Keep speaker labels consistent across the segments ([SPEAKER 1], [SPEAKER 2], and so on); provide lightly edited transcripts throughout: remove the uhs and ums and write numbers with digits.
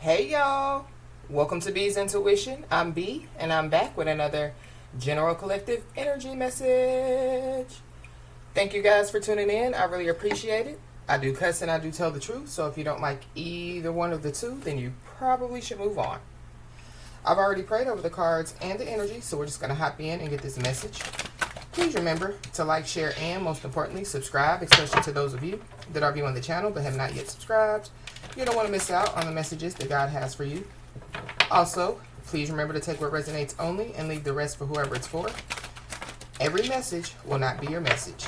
[SPEAKER 1] Hey y'all, welcome to B's Intuition. I'm B and I'm back with another general collective energy message. Thank you guys for tuning in. I really appreciate it. I do cuss and I do tell the truth, so if you don't like either one of the two, then you probably should move on. I've already prayed over the cards and the energy, so we're just going to hop in and get this message. Please remember to like, share, and most importantly, subscribe, especially to those of you that are viewing the channel but have not yet subscribed. You don't want to miss out on the messages that God has for you. Also, please remember to take what resonates only and leave the rest for whoever it's for. Every message will not be your message.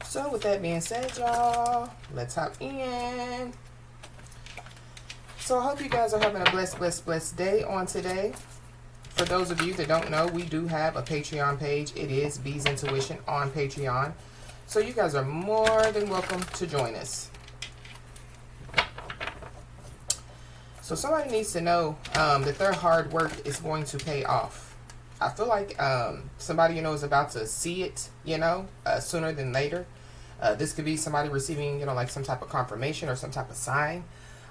[SPEAKER 1] So with that being said, y'all, let's hop in. So I hope you guys are having a blessed day on today. For those of you that don't know, we do have a Patreon page. It is B's Intuition on Patreon. So you guys are more than welcome to join us. So somebody needs to know that their hard work is going to pay off. I feel like somebody, is about to see it, sooner than later. This could be somebody receiving, like some type of confirmation or some type of sign,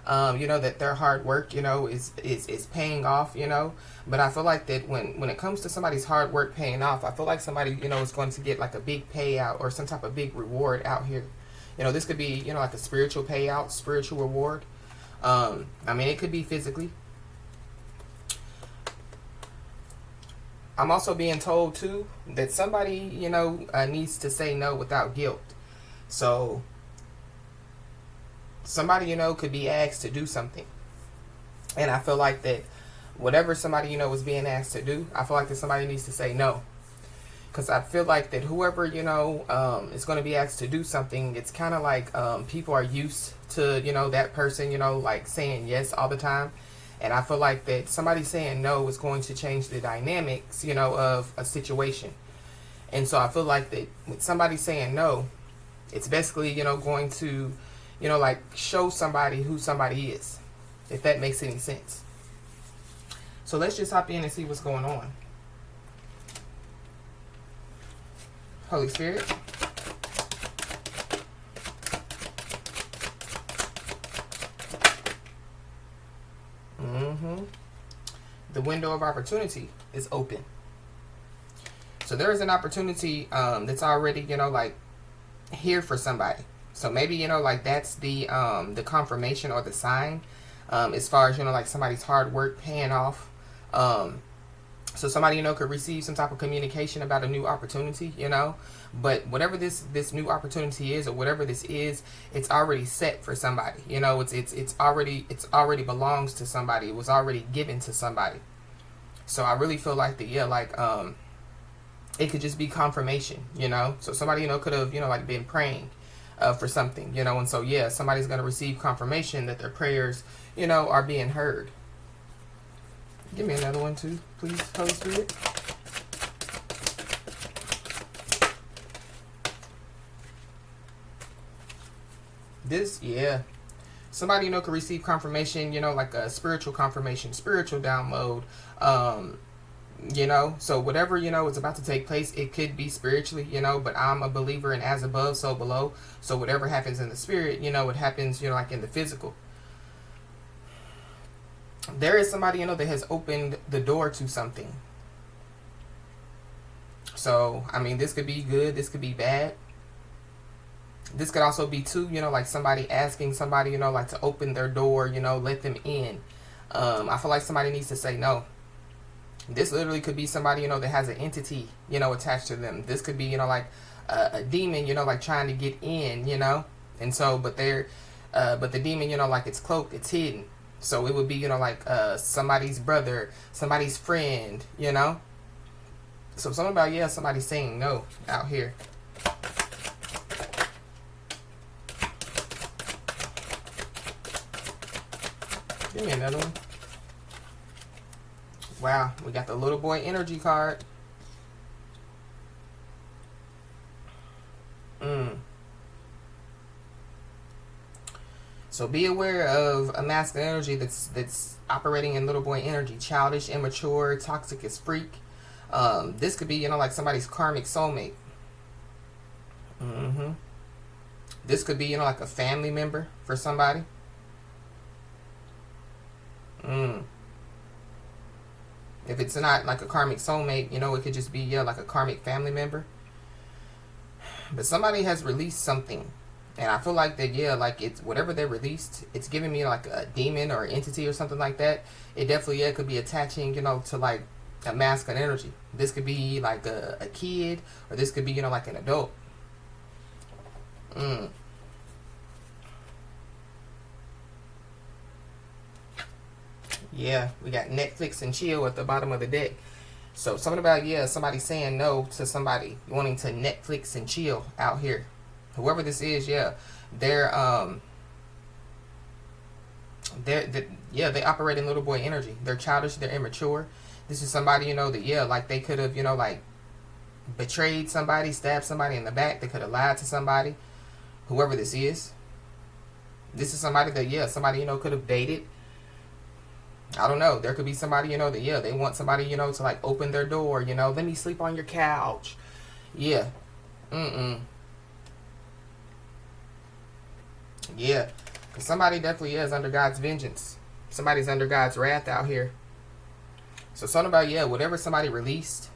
[SPEAKER 1] that their hard work, is paying off, But I feel like that when it comes to somebody's hard work paying off, I feel like somebody, is going to get like a big payout or some type of big reward out here. This could be, like a spiritual payout, spiritual reward. It could be physically. I'm also being told, too, that somebody, needs to say no without guilt. So, somebody, could be asked to do something. And I feel like that whatever somebody, is being asked to do, I feel like that somebody needs to say no. Because I feel like that whoever, is going to be asked to do something, it's kind of like people are used to, that person, like saying yes all the time. And I feel like that somebody saying no is going to change the dynamics, of a situation. And so I feel like that with somebody saying no, it's basically, going to, like show somebody who somebody is, if that makes any sense. So let's just hop in and see what's going on. Holy Spirit. The window of opportunity is open. So there is an opportunity that's already, like here for somebody. So maybe, like that's the confirmation or the sign as far as, like somebody's hard work paying off. So somebody, could receive some type of communication about a new opportunity, But whatever this new opportunity is or whatever this is, it's already set for somebody. It's already belongs to somebody. It was already given to somebody. So I really feel like it could just be confirmation, So somebody, could have, like been praying for something, And so, yeah, somebody's going to receive confirmation that their prayers, are being heard. Give me another one too, please, Holy Spirit. Somebody, could receive confirmation, like a spiritual confirmation, spiritual download, So whatever, is about to take place, it could be spiritually, but I'm a believer in as above, so below. So whatever happens in the spirit, it happens, like in the physical. There is somebody, that has opened the door to something. So, this could be good. This could be bad. This could also be, too, like somebody asking somebody, like to open their door, let them in. I feel like somebody needs to say no. This literally could be somebody, that has an entity, attached to them. This could be, like a demon, like trying to get in, And so, but the demon, like it's cloaked, it's hidden. So it would be, like somebody's brother, somebody's friend, So something about, somebody saying no out here. Give me another one. Wow, we got the little boy energy card. So be aware of a masculine energy that's operating in little boy energy. Childish, immature, toxic as freak. This could be, like somebody's karmic soulmate. This could be, like a family member for somebody. Mm. If it's not like a karmic soulmate, you know, it could just be, yeah, like a karmic family member. But somebody has released something. And I feel like that, yeah, like it's whatever they released, it's giving me like a demon or entity or something like that. It definitely, yeah, could be attaching, you know, to like a masculine energy. This could be like a kid, or this could be, you know, like an adult. Mm. Yeah, we got Netflix and chill at the bottom of the deck. So something about, yeah, somebody saying no to somebody wanting to Netflix and chill out here. Whoever this is, yeah, they're yeah, they operate in little boy energy. They're childish, they're immature. This is somebody, you know, that, yeah, like they could have, you know, like betrayed somebody, stabbed somebody in the back. They could have lied to somebody. Whoever this is. This is somebody that, yeah, somebody, you know, could have dated. I don't know. There could be somebody, you know, that, yeah, they want somebody, you know, to like open their door, you know, let me sleep on your couch. Yeah. Mm-mm. Yeah. Somebody definitely is under God's vengeance. Somebody's under God's wrath out here. So something about, yeah, whatever somebody released,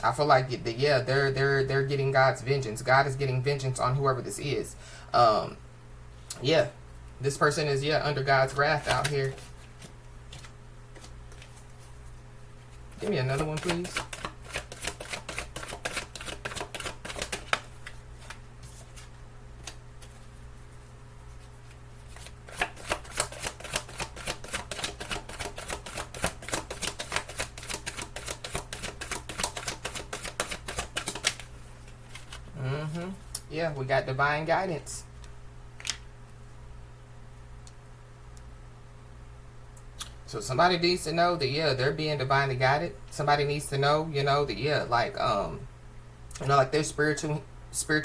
[SPEAKER 1] I feel like, yeah, they're getting God's vengeance. God is getting vengeance on whoever this is. Yeah. This person is, yeah, under God's wrath out here. Give me another one, please. Yeah, we got divine guidance. So somebody needs to know that, yeah, they're being divinely guided. Somebody needs to know, you know, that, yeah, like, you know, like their spiritual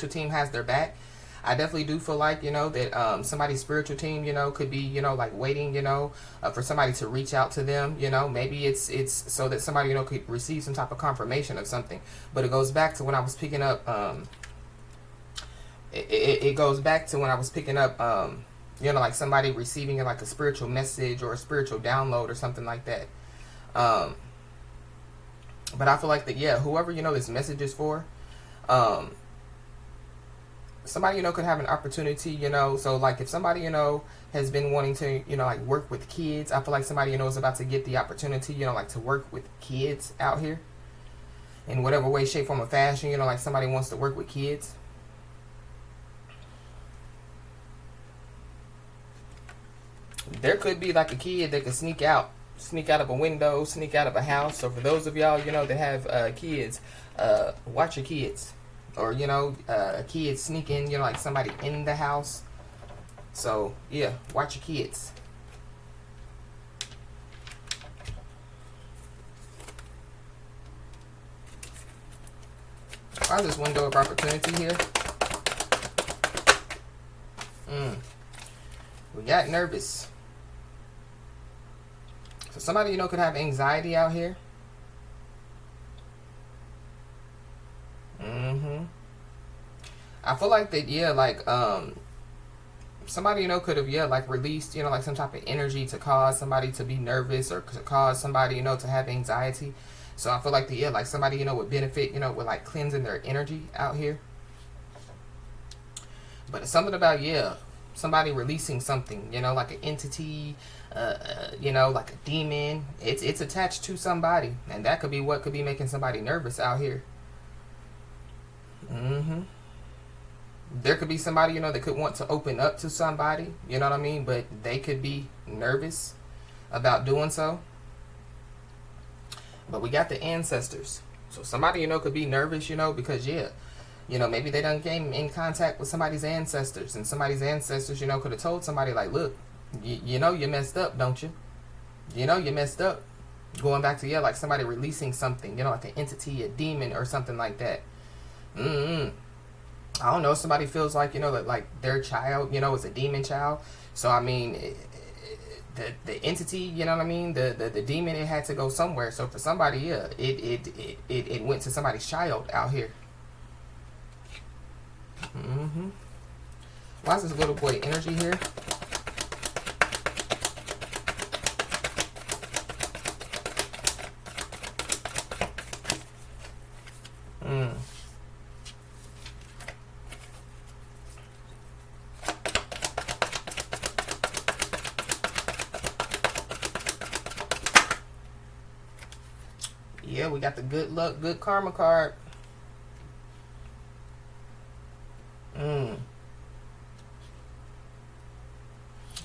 [SPEAKER 1] team has their back. I definitely do feel like, you know, that somebody's spiritual team, you know, could be, you know, like waiting, you know, for somebody to reach out to them. You know, maybe it's so that somebody, you know, could receive some type of confirmation of something. But it goes back to when I was picking up, it goes back to when I was picking up, you know, like somebody receiving like a spiritual message or a spiritual download or something like that. But I feel like that, yeah, whoever, you know, this message is for, somebody, you know, could have an opportunity, you know. So like if somebody, you know, has been wanting to, you know, like work with kids, I feel like somebody, you know, is about to get the opportunity, you know, like to work with kids out here in whatever way, shape, form, or fashion. You know, like somebody wants to work with kids. There could be like a kid that could sneak out of a window, sneak out of a house. So for those of y'all, you know, that have kids, watch your kids. Or, you know, a kid sneaking, you know, like somebody in the house. So, yeah, watch your kids. Why is this window of opportunity here? We got nervous. So somebody, you know, could have anxiety out here. I feel like that, yeah, like, somebody, you know, could have, yeah, like released, you know, like some type of energy to cause somebody to be nervous or to cause somebody, you know, to have anxiety. So I feel like that, yeah, like somebody, you know, would benefit, you know, with like cleansing their energy out here. But it's something about, yeah, somebody releasing something, you know, like an entity, you know, like a demon. It's attached to somebody, and that could be what could be making somebody nervous out here. There could be somebody, you know, that could want to open up to somebody, you know what I mean? But they could be nervous about doing so. But we got the ancestors. So somebody, you know, could be nervous, you know, because, yeah, you know, maybe they done came in contact with somebody's ancestors. And somebody's ancestors, you know, could have told somebody, like, look, you know you messed up, don't you? You know you messed up. Going back to, yeah, like somebody releasing something, you know, like an entity, a demon or something like that. I don't know, somebody feels like, you know, that like their child, you know, is a demon child. So, I mean, the entity, you know what I mean? The demon, it had to go somewhere. So, for somebody, yeah, it went to somebody's child out here. Why is this little boy energy here? Yeah, we got the good luck, good karma card.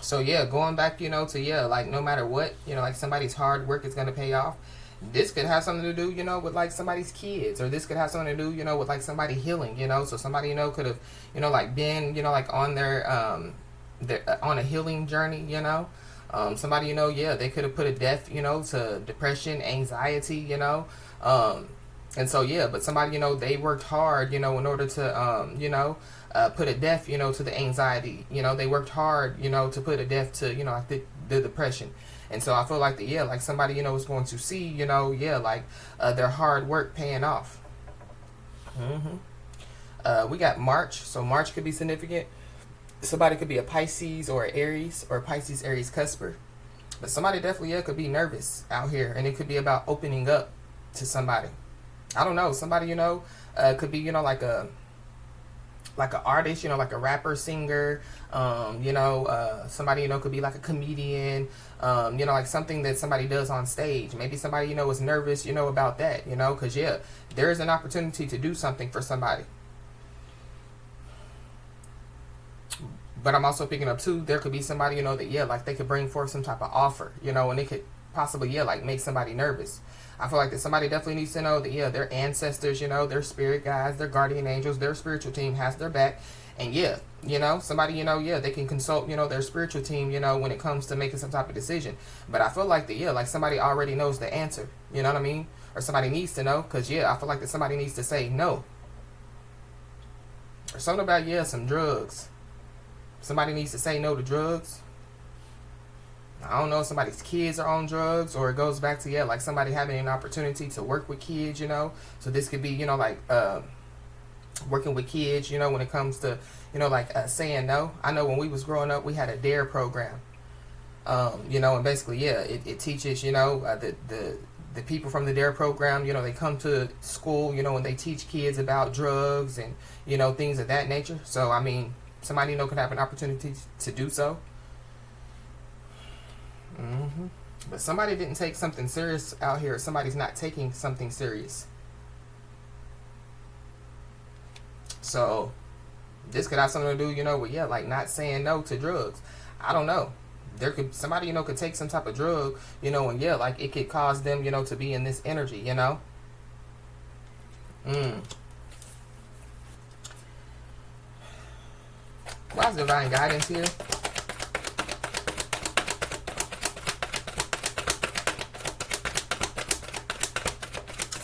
[SPEAKER 1] So yeah, going back, to like no matter what, like somebody's hard work is gonna pay off. This could have something to do, with like somebody's kids, or this could have something to do, with like somebody healing, So somebody, could have, like been, like on their on a healing journey, somebody, yeah, they could have put a death, to depression, anxiety, and so yeah, but somebody, they worked hard, in order to, put a death, to the anxiety. They worked hard, to put a death to, like the depression. And so I feel like like somebody, is going to see, like their hard work paying off. We got March. So March could be significant. Somebody could be a Pisces or an Aries, or Pisces, Aries, Cusper. But somebody definitely, could be nervous out here. And it could be about opening up to somebody. I don't know. Somebody, could be, like an artist, like a rapper, singer, somebody, could be like a comedian, like something that somebody does on stage. Maybe somebody, is nervous, about that, because, yeah, there is an opportunity to do something for somebody. But I'm also picking up, too, there could be somebody, that, yeah, like they could bring forth some type of offer, and it could possibly, yeah, like make somebody nervous. I feel like that somebody definitely needs to know that, yeah, their ancestors, their spirit guides, their guardian angels, their spiritual team has their back. And yeah, somebody, yeah, they can consult, their spiritual team, when it comes to making some type of decision. But I feel like that, yeah, like somebody already knows the answer, you know what I mean? Or somebody needs to know, because, yeah, I feel like that somebody needs to say no. Or something about, yeah, some drugs. Somebody needs to say no to drugs. I don't know if somebody's kids are on drugs, or it goes back to, yeah, like somebody having an opportunity to work with kids, So this could be, like working with kids, when it comes to, like saying no. I know when we was growing up, we had a DARE program, and basically, yeah, it teaches, the people from the DARE program, they come to school, and they teach kids about drugs and, things of that nature. So, I mean, somebody, could have an opportunity to do so. But somebody didn't take something serious out here. Somebody's not taking something serious. So this could have something to do, with, yeah, like not saying no to drugs. I don't know. There could somebody, could take some type of drug, and yeah, like it could cause them, to be in this energy, Why is divine guidance here?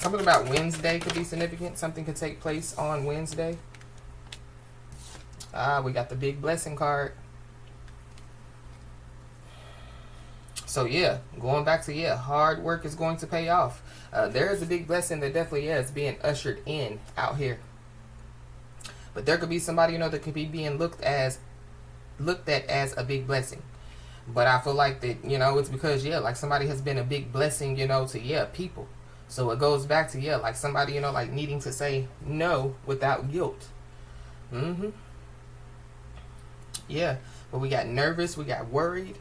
[SPEAKER 1] Something about Wednesday could be significant. Something could take place on Wednesday. We got the big blessing card. So yeah, going back to, yeah, hard work is going to pay off. There is a big blessing that definitely, yeah, is being ushered in out here. But there could be somebody, that could be being looked at as a big blessing. But I feel like that, it's because, yeah, like somebody has been a big blessing, to, yeah, people. So it goes back to, yeah, like somebody, like needing to say no without guilt. Yeah, but we got nervous, we got worried.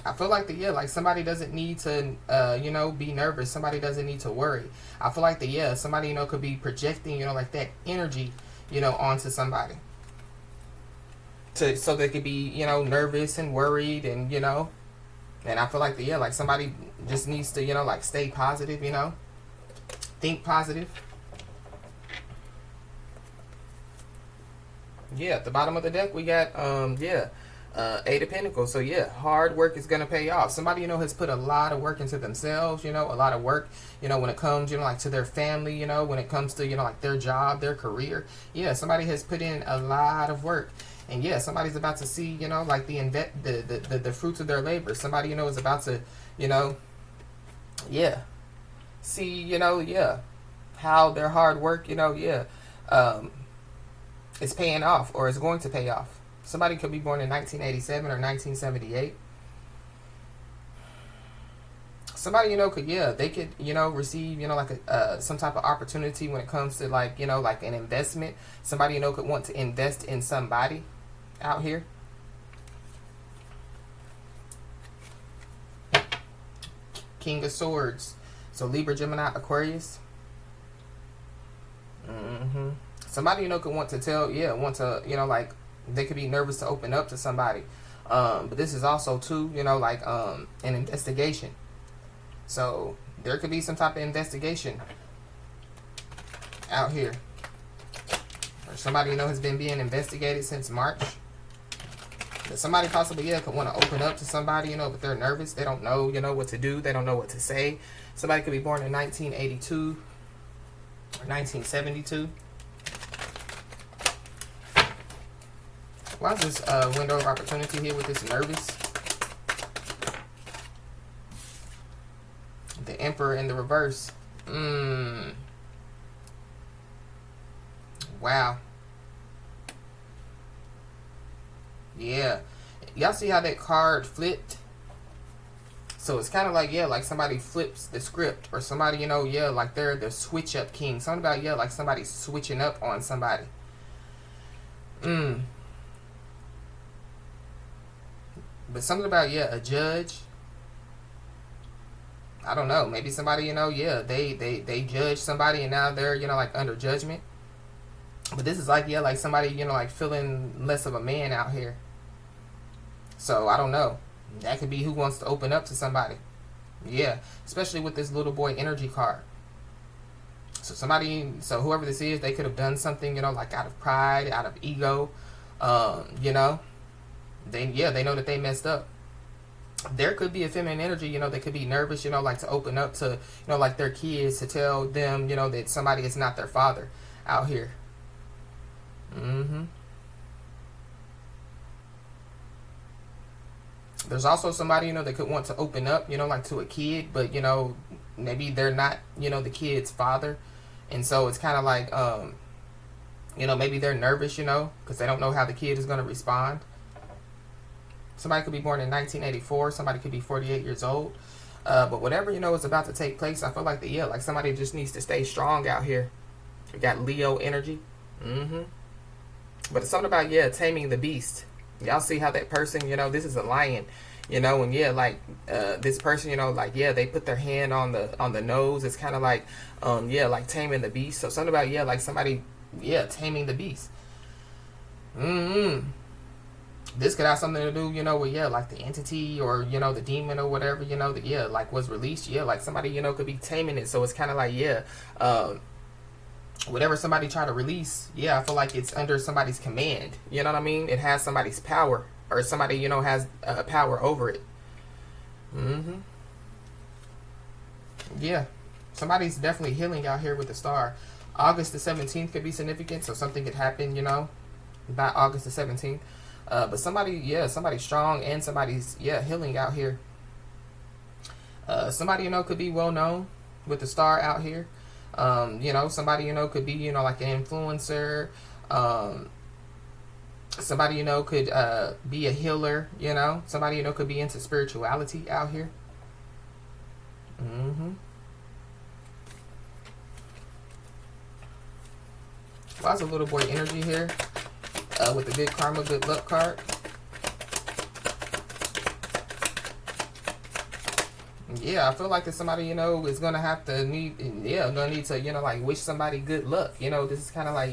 [SPEAKER 1] I feel like yeah, like somebody doesn't need to, be nervous. Somebody doesn't need to worry. I feel like yeah, somebody, could be projecting, like that energy, onto somebody. So they could be, nervous and worried and, and I feel like yeah, like somebody just needs to, like stay positive, think positive. Yeah, at the bottom of the deck we got Eight of Pentacles. So yeah, hard work is gonna pay off. Somebody, has put a lot of work into themselves, a lot of work, when it comes, like to their family, when it comes to, like their job, their career. Yeah, somebody has put in a lot of work. And yeah, somebody's about to see, like the fruits of their labor. Somebody, is about to, yeah, see, yeah, how their hard work, is paying off, or is going to pay off. Somebody could be born in 1987 or 1978. Somebody, could, yeah, they could, receive, like some type of opportunity when it comes to, like, like an investment. Somebody, could want to invest in somebody out here. King of Swords. So Libra, Gemini, Aquarius. Somebody, you know, could want to tell, want to, you know, like, they could be nervous to open up to somebody. But this is also, too, you know, like, an investigation. So there could be some type of investigation out here. Or somebody, you know, has been being investigated since March. But somebody possibly, could want to open up to somebody, you know, but they're nervous. They don't know, you know, what to do. They don't know what to say. Somebody could be born in 1982 or 1972. Why is this window of opportunity here with this nervous? The Emperor in the reverse. Wow. Yeah. Y'all see how that card flipped? So it's kind of like, like somebody flips the script. Or somebody, you know, like they're the switch up king. Something about, like somebody switching up on somebody. But something about, a judge. I don't know. Maybe somebody, you know, they judge somebody and now they're, you know, like under judgment. But this is like, like somebody, you know, like feeling less of a man out here. So, I don't know. That could be who wants to open up to somebody. Yeah. Especially with this little boy energy card. So, so whoever this is, they could have done something, you know, like out of pride, out of ego. You know. They know that they messed up. There could be a feminine energy, you know, they could be nervous, you know, like to open up to, you know, like their kids, to tell them, you know, that somebody is not their father out here. There's also somebody, you know, that could want to open up, you know, like to a kid, but, you know, maybe they're not, you know, the kid's father. And so it's kind of like, you know, maybe they're nervous, you know, because they don't know how the kid is going to respond. Somebody could be born in 1984. Somebody could be 48 years old. But whatever, you know, is about to take place, I feel like like somebody just needs to stay strong out here. We got Leo energy. But it's something about, taming the beast. Y'all see how that person, you know, this is a lion, you know, and like this person, you know, like, they put their hand on the nose. It's kind of like, like taming the beast. So something about, like somebody, taming the beast. This could have something to do, you know, with, like the entity or, you know, the demon or whatever, you know, that, like was released. Like somebody, you know, could be taming it. So it's kind of like, whatever somebody try to release, I feel like it's under somebody's command. You know what I mean? It has somebody's power, or somebody, you know, has power over it. Yeah. Somebody's definitely healing out here with the star. August the 17th could be significant, so something could happen, you know, by August the 17th. But somebody, somebody's strong, and somebody's, healing out here. Somebody, you know, could be well known with the star out here. You know, somebody, you know, could be, you know, like an influencer. Somebody, you know, could be a healer, you know. Somebody, you know, could be into spirituality out here. Lots of little boy energy here. With the good karma, good luck card. I feel like that somebody, you know, is gonna have to gonna need to, you know, like wish somebody good luck. You know, this is kind of like,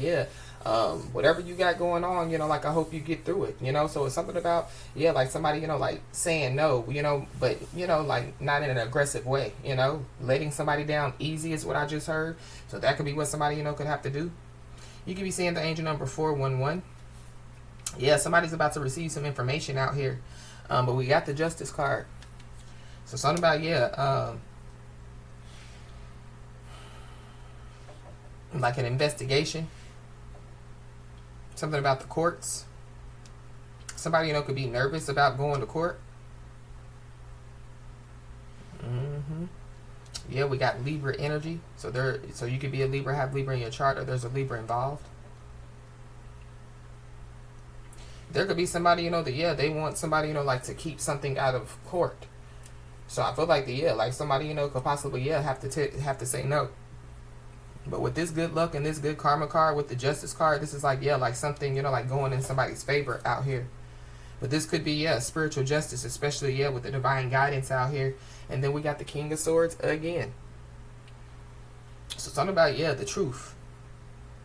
[SPEAKER 1] whatever you got going on, you know, like I hope you get through it. You know, so it's something about, like somebody, you know, like saying no, you know, but you know, like not in an aggressive way. You know, letting somebody down easy is what I just heard. So that could be what somebody, you know, could have to do. You could be seeing the angel number 411. Somebody's about to receive some information out here. But we got the Justice card. So something about, like an investigation. Something about the courts. Somebody, you know, could be nervous about going to court. We got Libra energy. So you could be a Libra, have Libra in your chart, or there's a Libra involved. There could be somebody, you know, that, they want somebody, you know, like to keep something out of court. So I feel like like somebody, you know, could possibly, have to say no. But with this good luck and this good karma card with the Justice card, this is like, like something, you know, like going in somebody's favor out here. But this could be, yeah, spiritual justice, especially, yeah, with the divine guidance out here. And then we got the King of Swords again. So something about, yeah, the truth.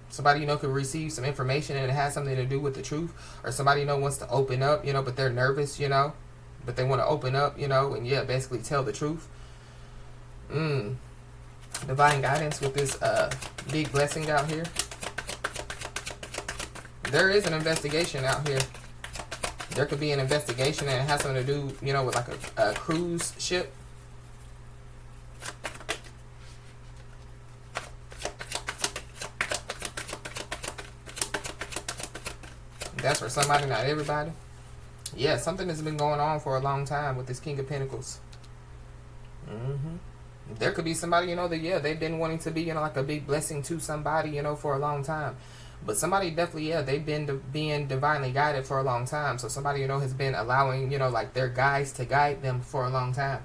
[SPEAKER 1] Somebody, could receive some information and it has something to do with the truth. Or somebody, wants to open up, but they're nervous, but they want to open up, and, yeah, basically tell the truth. Divine guidance with this big blessing out here. There is an investigation out here. There could be an investigation and it has something to do, with like a cruise ship. That's for somebody, not everybody. Yeah, something has been going on for a long time with this King of Pentacles. There could be somebody, that, yeah, they've been wanting to be, like a big blessing to somebody, for a long time. But somebody definitely, yeah, they've been being divinely guided for a long time. So somebody, has been allowing, like their guides to guide them for a long time.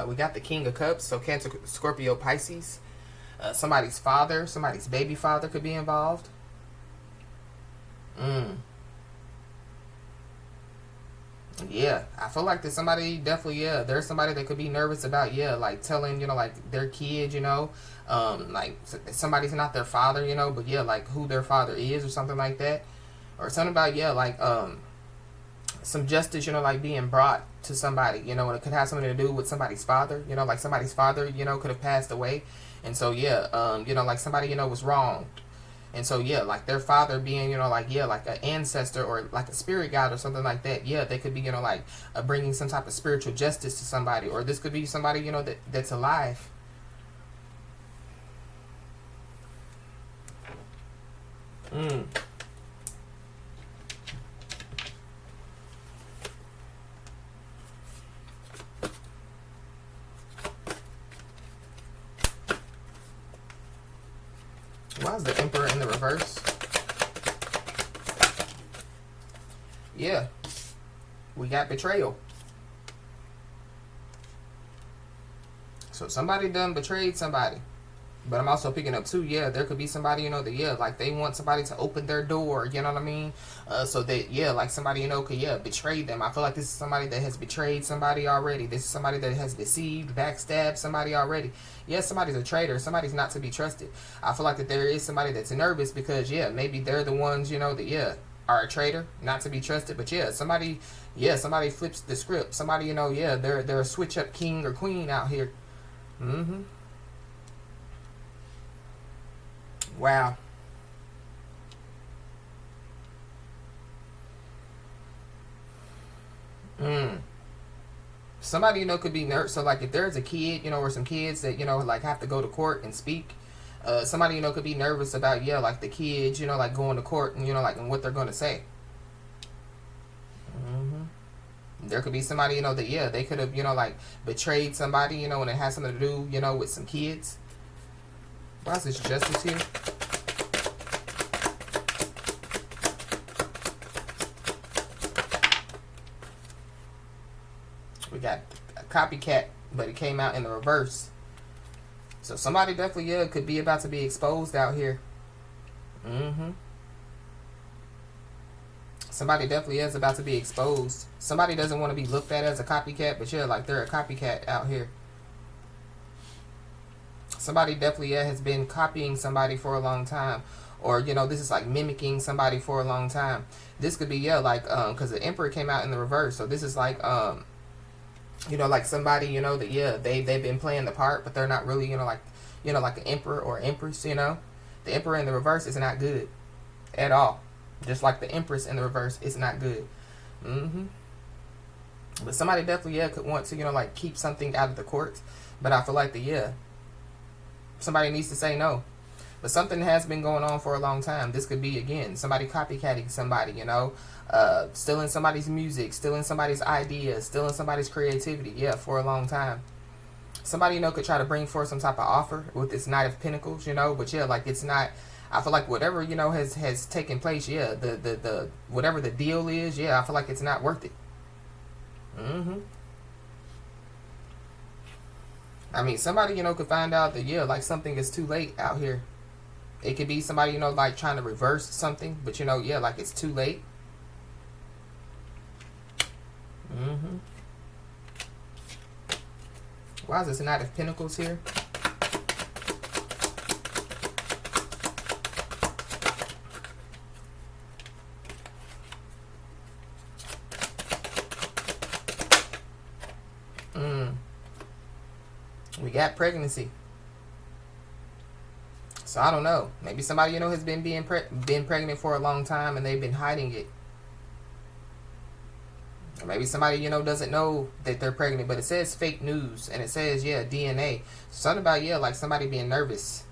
[SPEAKER 1] We got the King of Cups, so Cancer, Scorpio, Pisces. Somebody's father, somebody's baby father could be involved. Yeah, I feel like there's somebody definitely, yeah, there's somebody that could be nervous about, yeah, like telling, like their kid, like somebody's not their father, but yeah, like who their father is or something like that. Or something about, yeah, like some justice, like being brought to somebody, and it could have something to do with somebody's father, like somebody's father, could have passed away. And so, yeah, like somebody, was wronged. And so, yeah, like their father being, like, yeah, like an ancestor or like a spirit guide or something like that. Yeah, they could be, like bringing some type of spiritual justice to somebody. Or this could be somebody, that's alive. Why is the Emperor in the reverse? Yeah. We got betrayal. So somebody done betrayed somebody. But I'm also picking up too, yeah, there could be somebody, that, yeah, like they want somebody to open their door, you know what I mean? So that, yeah, like somebody, could, yeah, betray them. I feel like this is somebody that has betrayed somebody already. This is somebody that has deceived, backstabbed somebody already. Yeah, somebody's a traitor. Somebody's not to be trusted. I feel like that there is somebody that's nervous because, yeah, maybe they're the ones, that, yeah, are a traitor, not to be trusted. But, yeah, somebody flips the script. Somebody, yeah, they're a switch-up king or queen out here. Wow. Somebody, could be nervous. So, like, if there's a kid, or some kids that, like, have to go to court and speak, somebody, could be nervous about, yeah, like, the kids, like, going to court and, like, and what they're going to say. There could be somebody, that, yeah, they could have, like, betrayed somebody, and it has something to do, with some kids. Why is this justice here? We got a copycat, but it came out in the reverse. So somebody definitely, yeah, could be about to be exposed out here. Somebody definitely is about to be exposed. Somebody doesn't want to be looked at as a copycat, but yeah, like they're a copycat out here. Somebody definitely, yeah, has been copying somebody for a long time. Or, this is like mimicking somebody for a long time. This could be, yeah, like, because the Emperor came out in the reverse. So this is like, like somebody, that, yeah, they've been playing the part, but they're not really, like an emperor or empress, The Emperor in the reverse is not good at all. Just like the Empress in the reverse is not good. But somebody definitely, yeah, could want to, like, keep something out of the courts. But I feel like somebody needs to say no. But something has been going on for a long time. This could be, again, somebody copycatting somebody, stealing somebody's music, stealing somebody's ideas, stealing somebody's creativity, yeah, for a long time. Somebody, could try to bring forth some type of offer with this Knight of Pentacles, but yeah, like it's not, I feel like whatever, has taken place, yeah, the whatever the deal is, yeah, I feel like it's not worth it. I mean, somebody, you know, could find out that, yeah, like something is too late out here. It could be somebody, you know, like trying to reverse something, but, you know, yeah, like it's too late. Why is this Knight of Pentacles here? We got pregnancy. So I don't know. Maybe somebody, you know, has been pregnant for a long time and they've been hiding it. Or maybe somebody, you know, doesn't know that they're pregnant, but it says fake news and it says, yeah, DNA. Something about, yeah, like somebody being nervous.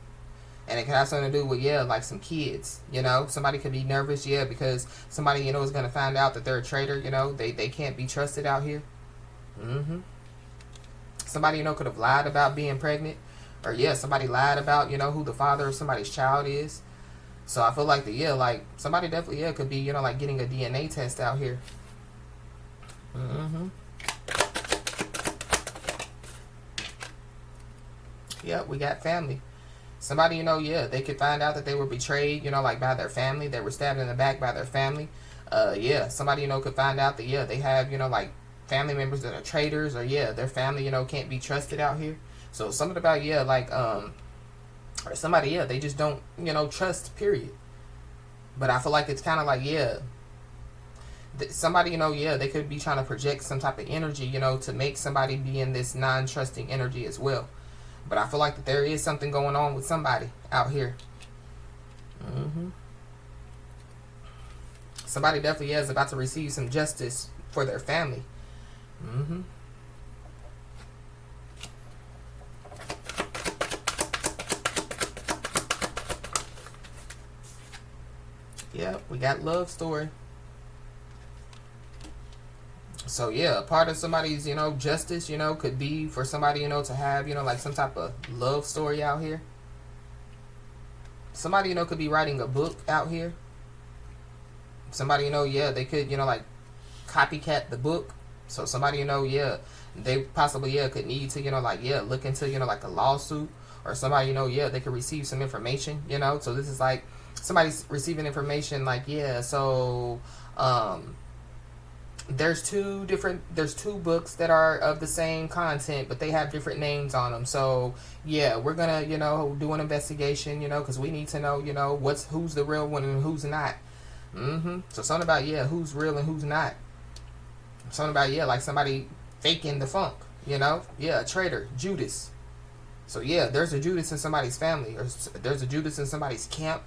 [SPEAKER 1] And it could have something to do with, yeah, like some kids, you know. Somebody could be nervous, yeah, because somebody, you know, is going to find out that they're a traitor, you know. They can't be trusted out here. Somebody, you know, could have lied about being pregnant. Or, yeah, somebody lied about, you know, who the father of somebody's child is. So I feel like, yeah, like somebody definitely, yeah, could be, you know, like getting a DNA test out here. Yep, we got family. Somebody, you know, yeah, they could find out that they were betrayed, you know, like by their family. They were stabbed in the back by their family. Yeah, somebody, you know, could find out that, yeah, they have, you know, like family members that are traitors, or, yeah, their family, you know, can't be trusted out here. So something about, yeah, like, or somebody, yeah, they just don't, you know, trust, period. But I feel like it's kind of like, yeah, somebody, you know, yeah, they could be trying to project some type of energy, you know, to make somebody be in this non-trusting energy as well. But I feel like that there is something going on with somebody out here. Somebody definitely is about to receive some justice for their family. Yep, we got love story. So yeah, a part of somebody's, you know, justice, you know, could be for somebody, you know, to have, you know, like some type of love story out here. Somebody, you know, could be writing a book out here. Somebody, you know, yeah, they could, you know, like copycat the book. So somebody, you know, yeah, they possibly, yeah, could need to, you know, like, yeah, look into, you know, like a lawsuit. Or somebody, you know, yeah, they could receive some information, you know. So this is like somebody's receiving information like, yeah, so there's two books that are of the same content, but they have different names on them. So yeah, we're gonna, you know, do an investigation, you know, because we need to know, you know, who's the real one and who's not. So something about, yeah, who's real and who's not. Something about, yeah, like somebody faking the funk, you know. Yeah, a traitor, Judas. So yeah, there's a Judas in somebody's family, or there's a Judas in somebody's camp.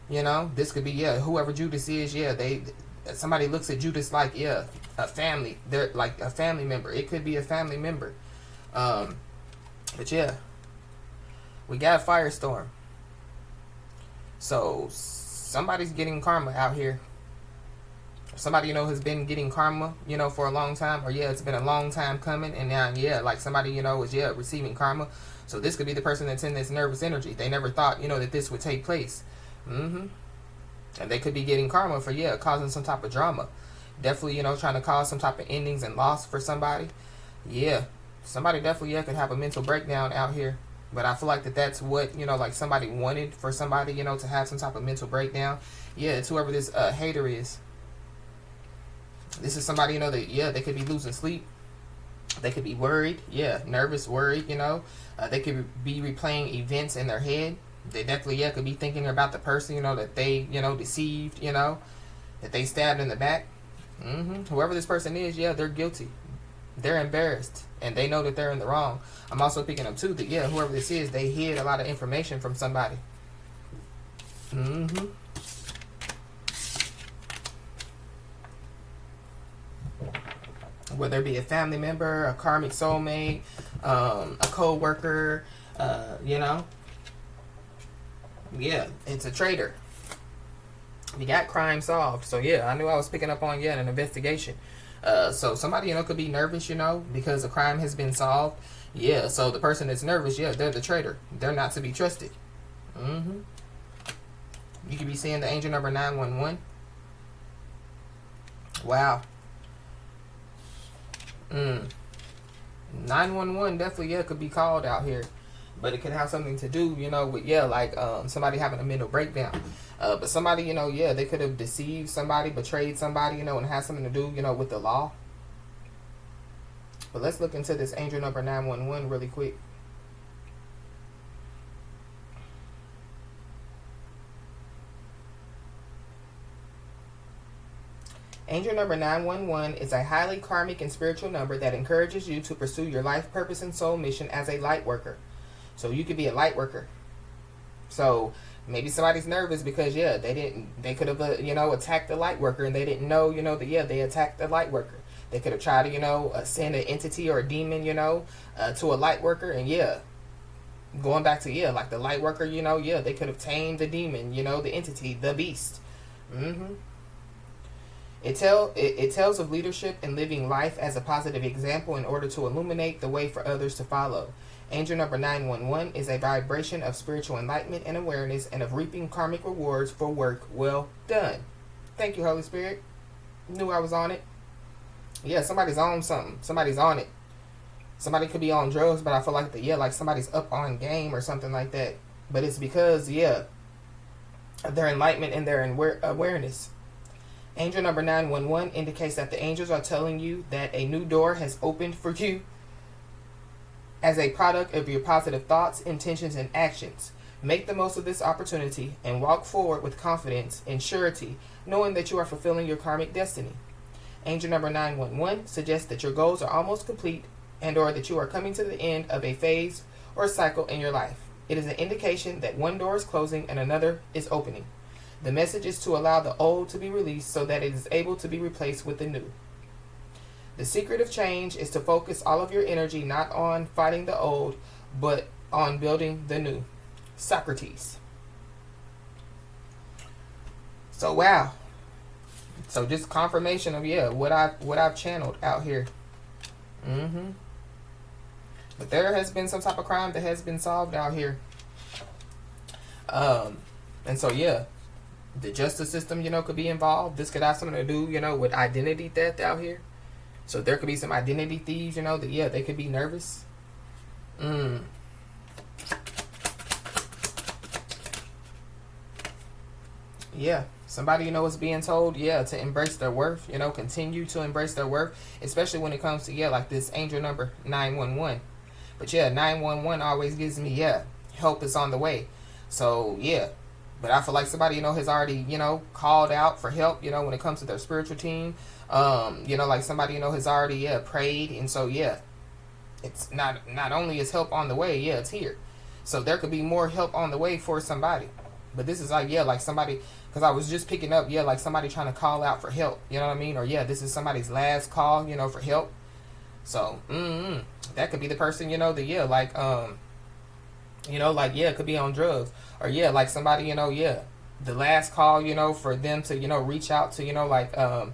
[SPEAKER 1] You know, this could be, yeah, whoever Judas is, yeah, somebody looks at Judas like, yeah, a family. They're like a family member. It could be a family member. But yeah, we got a firestorm. So somebody's getting karma out here. Somebody, you know, has been getting karma, you know, for a long time. Or yeah, it's been a long time coming. And now, yeah, like somebody, you know, is, yeah, receiving karma. So this could be the person that's in this nervous energy. They never thought, you know, that this would take place. And they could be getting karma for, yeah, causing some type of drama. Definitely, you know, trying to cause some type of endings and loss for somebody. Yeah, somebody definitely, yeah, could have a mental breakdown out here. But I feel like that's what, you know, like somebody wanted for somebody, you know, to have some type of mental breakdown. Yeah, it's whoever this hater is. This is somebody, you know, that, yeah, they could be losing sleep. They could be worried. Yeah, nervous, worried, you know. They could be replaying events in their head. They definitely, yeah, could be thinking about the person, you know, that they, you know, deceived, you know, that they stabbed in the back. Whoever this person is, yeah, they're guilty. They're embarrassed, and they know that they're in the wrong. I'm also picking up, too, that, yeah, whoever this is, they hid a lot of information from somebody. Whether it be a family member, a karmic soulmate, a co-worker, you know. Yeah, it's a traitor. We got crime solved. So yeah, I knew I was picking up on, yeah, an investigation. So somebody, you know, could be nervous, you know, because a crime has been solved. Yeah, so the person that's nervous, yeah, they're the traitor. They're not to be trusted. You could be seeing the angel number 911. Wow. 911 definitely, yeah, could be called out here. But it could have something to do, you know, with, yeah, like somebody having a mental breakdown. But somebody, you know, yeah, they could have deceived somebody, betrayed somebody, you know, and has something to do, you know, with the law. But let's look into this angel number 911 really quick. Angel number 911 is a highly karmic and spiritual number that encourages you to pursue your life purpose and soul mission as a light worker. So you could be a light worker. So maybe somebody's nervous because, yeah, they could have, you know, attacked the light worker and they didn't know, you know, that, yeah, they attacked the light worker. They could have tried to, you know, send an entity or a demon, you know, to a light worker. And, yeah, going back to, yeah, like the light worker, you know, yeah, they could have tamed the demon, you know, the entity, the beast. It tells of leadership and living life as a positive example in order to illuminate the way for others to follow. Angel number 911 is a vibration of spiritual enlightenment and awareness and of reaping karmic rewards for work well done. Thank you, Holy Spirit. Knew I was on it. Yeah, somebody's on something. Somebody's on it. Somebody could be on drugs, but I feel like like somebody's up on game or something like that. But it's because, yeah, of their enlightenment and their awareness. Angel number 911 indicates that the angels are telling you that a new door has opened for you as a product of your positive thoughts, intentions, and actions. Make the most of this opportunity and walk forward with confidence and surety, knowing that you are fulfilling your karmic destiny. Angel number 911 suggests that your goals are almost complete and or that you are coming to the end of a phase or cycle in your life. It is an indication that one door is closing and another is opening. The message is to allow the old to be released so that it is able to be replaced with the new. The secret of change is to focus all of your energy not on fighting the old, but on building the new. Socrates. So wow. So just confirmation of what I've channeled out here. But there has been some type of crime that has been solved out here. And so the justice system, could be involved. This could have something to do, with identity theft out here. So there could be some identity thieves, that, they could be nervous. Yeah. Somebody, is being told, to embrace their worth, continue to embrace their worth, especially when it comes to, like this angel number 911. But 911 always gives me, help is on the way. So, but I feel like somebody, has already, called out for help, when it comes to their spiritual team. Like somebody, has already, prayed. And so, it's not only is help on the way, it's here. So there could be more help on the way for somebody. But this is like somebody, because I was just picking up, like somebody trying to call out for help. You know what I mean? Or, this is somebody's last call, for help. So, that could be the person, it could be on drugs. Or, like somebody, the last call, for them to, reach out to,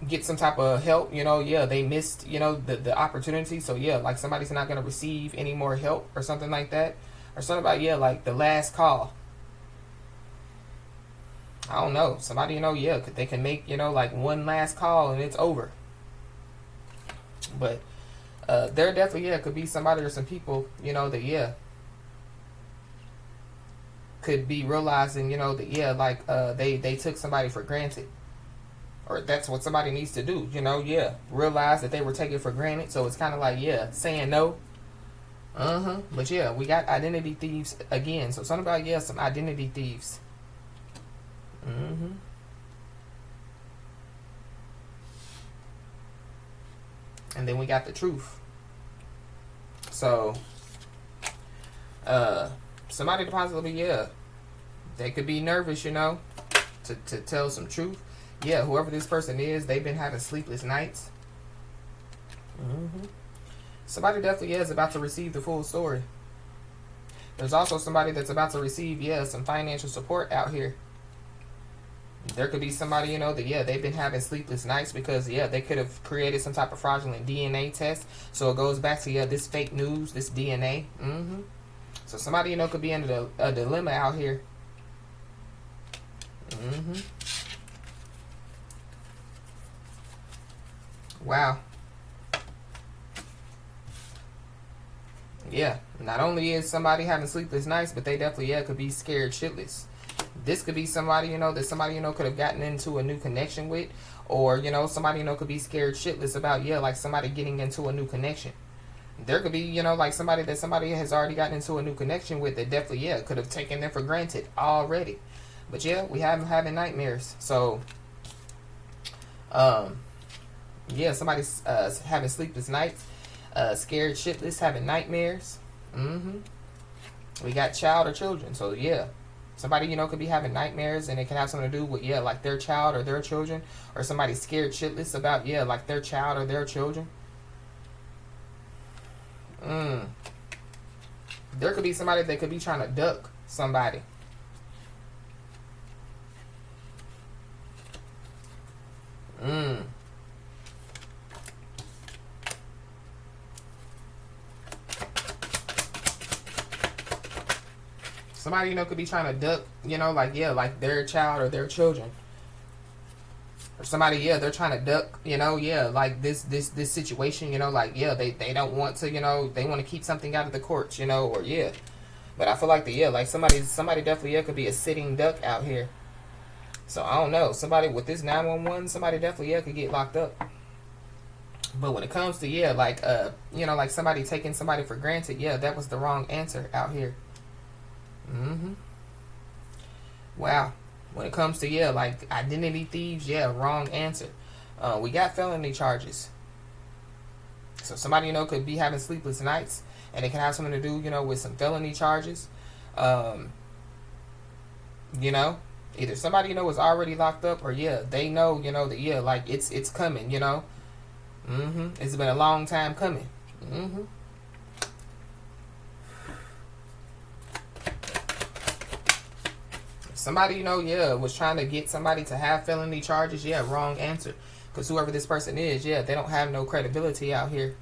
[SPEAKER 1] get some type of help, they missed, the opportunity. So, like somebody's not going to receive any more help or something like that. Or something about, like the last call. I don't know. Somebody, they can make, like one last call and it's over. But there definitely, could be somebody or some people, that, could be realizing, that, they took somebody for granted. Or that's what somebody needs to do, realize that they were taken for granted. So it's kind of like, saying no. But we got identity thieves again. So something about, some identity thieves. And then we got the truth. So, somebody possibly, they could be nervous, to tell some truth. Whoever this person is, they've been having sleepless nights. Somebody definitely is about to receive the full story. There's also somebody that's about to receive, some financial support out here. There could be somebody, that, they've been having sleepless nights because, they could have created some type of fraudulent DNA test. So it goes back to, this fake news, this DNA. So somebody, could be under a dilemma out here. Wow. Yeah, not only is somebody having sleepless nights, but they definitely, yeah, could be scared shitless. This could be somebody, that somebody, could have gotten into a new connection with. Or, somebody, could be scared shitless about, yeah, like somebody getting into a new connection. There could be, like somebody that somebody has already gotten into a new connection with that definitely, yeah, could have taken them for granted already. But yeah, we have them having nightmares. So, yeah, somebody's having sleepless nights, scared shitless, having nightmares. We got child or children. So yeah, somebody, could be having nightmares, and it can have something to do with, yeah, like their child or their children. Or somebody scared shitless about, yeah, like their child or their children. There could be somebody that could be trying to duck somebody. Somebody, could be trying to duck, like, yeah, like their child or their children. Or somebody, yeah, they're trying to duck, yeah, like this situation, like, yeah, they don't want to, they want to keep something out of the courts, or yeah. But I feel like like somebody definitely, yeah, could be a sitting duck out here. So I don't know. Somebody with this 911, somebody definitely, yeah, could get locked up. But when it comes to, yeah, like, like somebody taking somebody for granted, yeah, that was the wrong answer out here. Wow. When it comes to, yeah, like identity thieves, yeah, wrong answer. We got felony charges. So somebody, could be having sleepless nights, and it can have something to do, with some felony charges. Either somebody, was already locked up, or yeah, they know, that, yeah, like it's coming, It's been a long time coming. Somebody, yeah, was trying to get somebody to have felony charges. Yeah, wrong answer. Because whoever this person is, yeah, they don't have no credibility out here.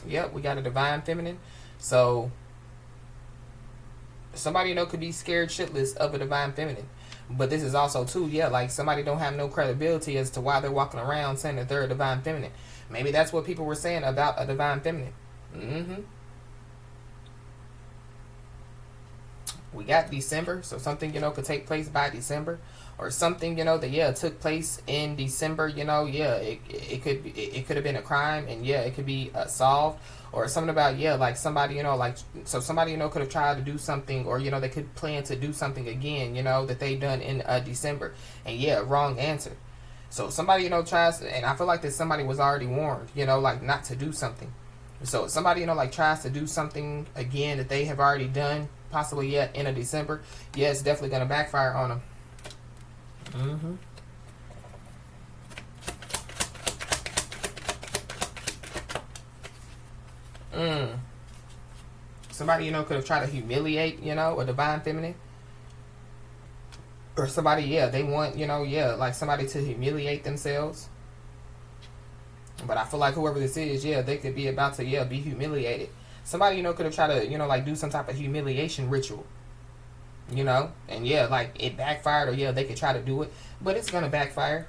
[SPEAKER 1] Yep, we got a divine feminine. So, somebody, could be scared shitless of a divine feminine. But this is also, too, yeah, like somebody don't have no credibility as to why they're walking around saying that they're a divine feminine. Maybe that's what people were saying about a divine feminine. We got December, so something, could take place by December. Or something, that, yeah, took place in December, yeah, it could have been a crime, and yeah, it could be solved. Or something about, yeah, like somebody, like, so somebody, could have tried to do something, or, they could plan to do something again, that they done in December. And yeah, wrong answer. So somebody, tries, and I feel like that somebody was already warned, like not to do something. So somebody, like tries to do something again that they have already done, possibly, yeah, in a December, yeah, it's definitely going to backfire on them. Somebody, could have tried to humiliate, a divine feminine. Or somebody, yeah, they want, yeah, like somebody to humiliate themselves. But I feel like whoever this is, yeah, they could be about to, yeah, be humiliated. Somebody, could have tried to, like do some type of humiliation ritual. And yeah, like it backfired, or yeah, they could try to do it, but it's gonna backfire.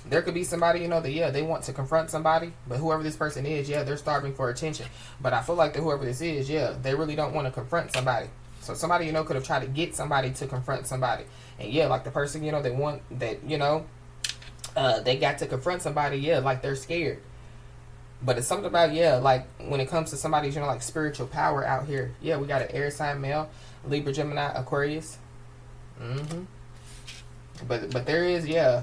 [SPEAKER 1] There could be somebody, that, yeah, they want to confront somebody, but whoever this person is, yeah, they're starving for attention. But I feel like that whoever this is, yeah, they really don't want to confront somebody. So somebody, could have tried to get somebody to confront somebody. And yeah, like the person, they want that, they got to confront somebody, yeah, like they're scared. But it's something about, yeah, like when it comes to somebody's, like spiritual power out here. Yeah, we got an air sign male, Libra, Gemini, Aquarius. But there is, yeah,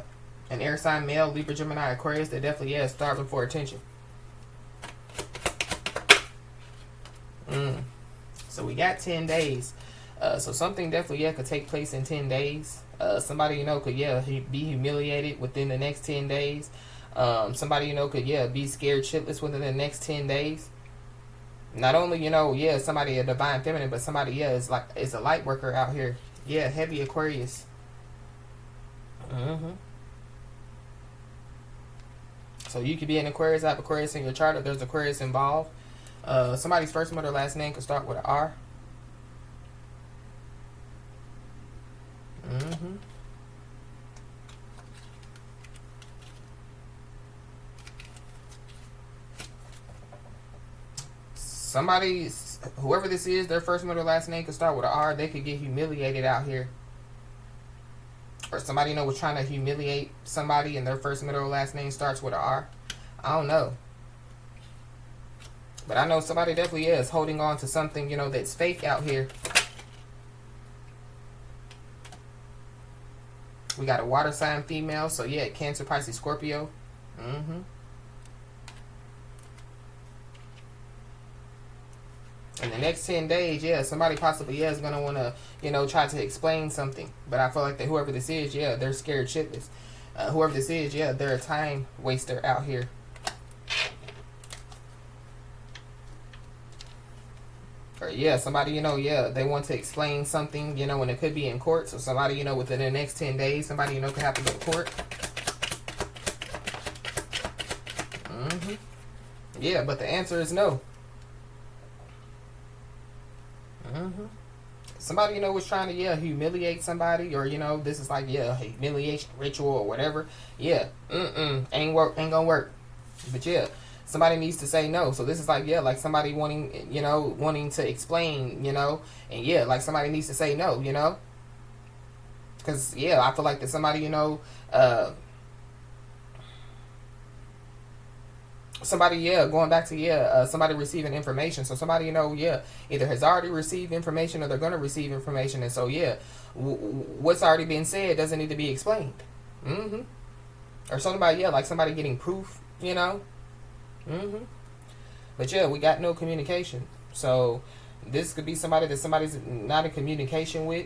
[SPEAKER 1] an air sign male, Libra, Gemini, Aquarius that definitely, yeah, is starving for attention. So we got 10 days. So something definitely, yeah, could take place in 10 days. Somebody, could, yeah, be humiliated within the next 10 days. Somebody, could, yeah, be scared shitless within the next 10 days. Not only, yeah, somebody a divine feminine, but somebody, yeah, is a light worker out here. Yeah, heavy Aquarius. So you could be an Aquarius, have Aquarius in your chart, if there's Aquarius involved. Somebody's first name or last name could start with an R. somebody, whoever this is, their first, middle, last name could start with an R. They could get humiliated out here. Or somebody, you know, was trying to humiliate somebody and their first, middle, last name starts with an R. I don't know. But I know somebody definitely is holding on to something, you know, that's fake out here. We got a water sign female. So, yeah, Cancer, Pisces, Scorpio. In the next 10 days, yeah, somebody possibly is going to want to, you know, try to explain something. But I feel like that whoever this is, yeah, they're scared shitless. Whoever this is, yeah, they're a time waster out here. Or, yeah, somebody, you know, yeah, they want to explain something, you know, and it could be in court. So somebody, you know, within the next 10 days, somebody, you know, could have to go to court. Yeah, but the answer is no. Somebody, you know, was trying to, yeah, humiliate somebody, or, you know, this is like, yeah, humiliation ritual or whatever. Yeah, ain't gonna work. But yeah, somebody needs to say no. So this is like, yeah, like somebody wanting, you know, wanting to explain, you know, and yeah, like somebody needs to say no, you know, because yeah, I feel like that somebody, you know, somebody, yeah, going back to, yeah, somebody receiving information. So somebody, you know, yeah, either has already received information or they're going to receive information. And so, yeah, what's already been said doesn't need to be explained. Or somebody, yeah, like somebody getting proof, you know. But yeah, we got no communication. So this could be somebody that somebody's not in communication with.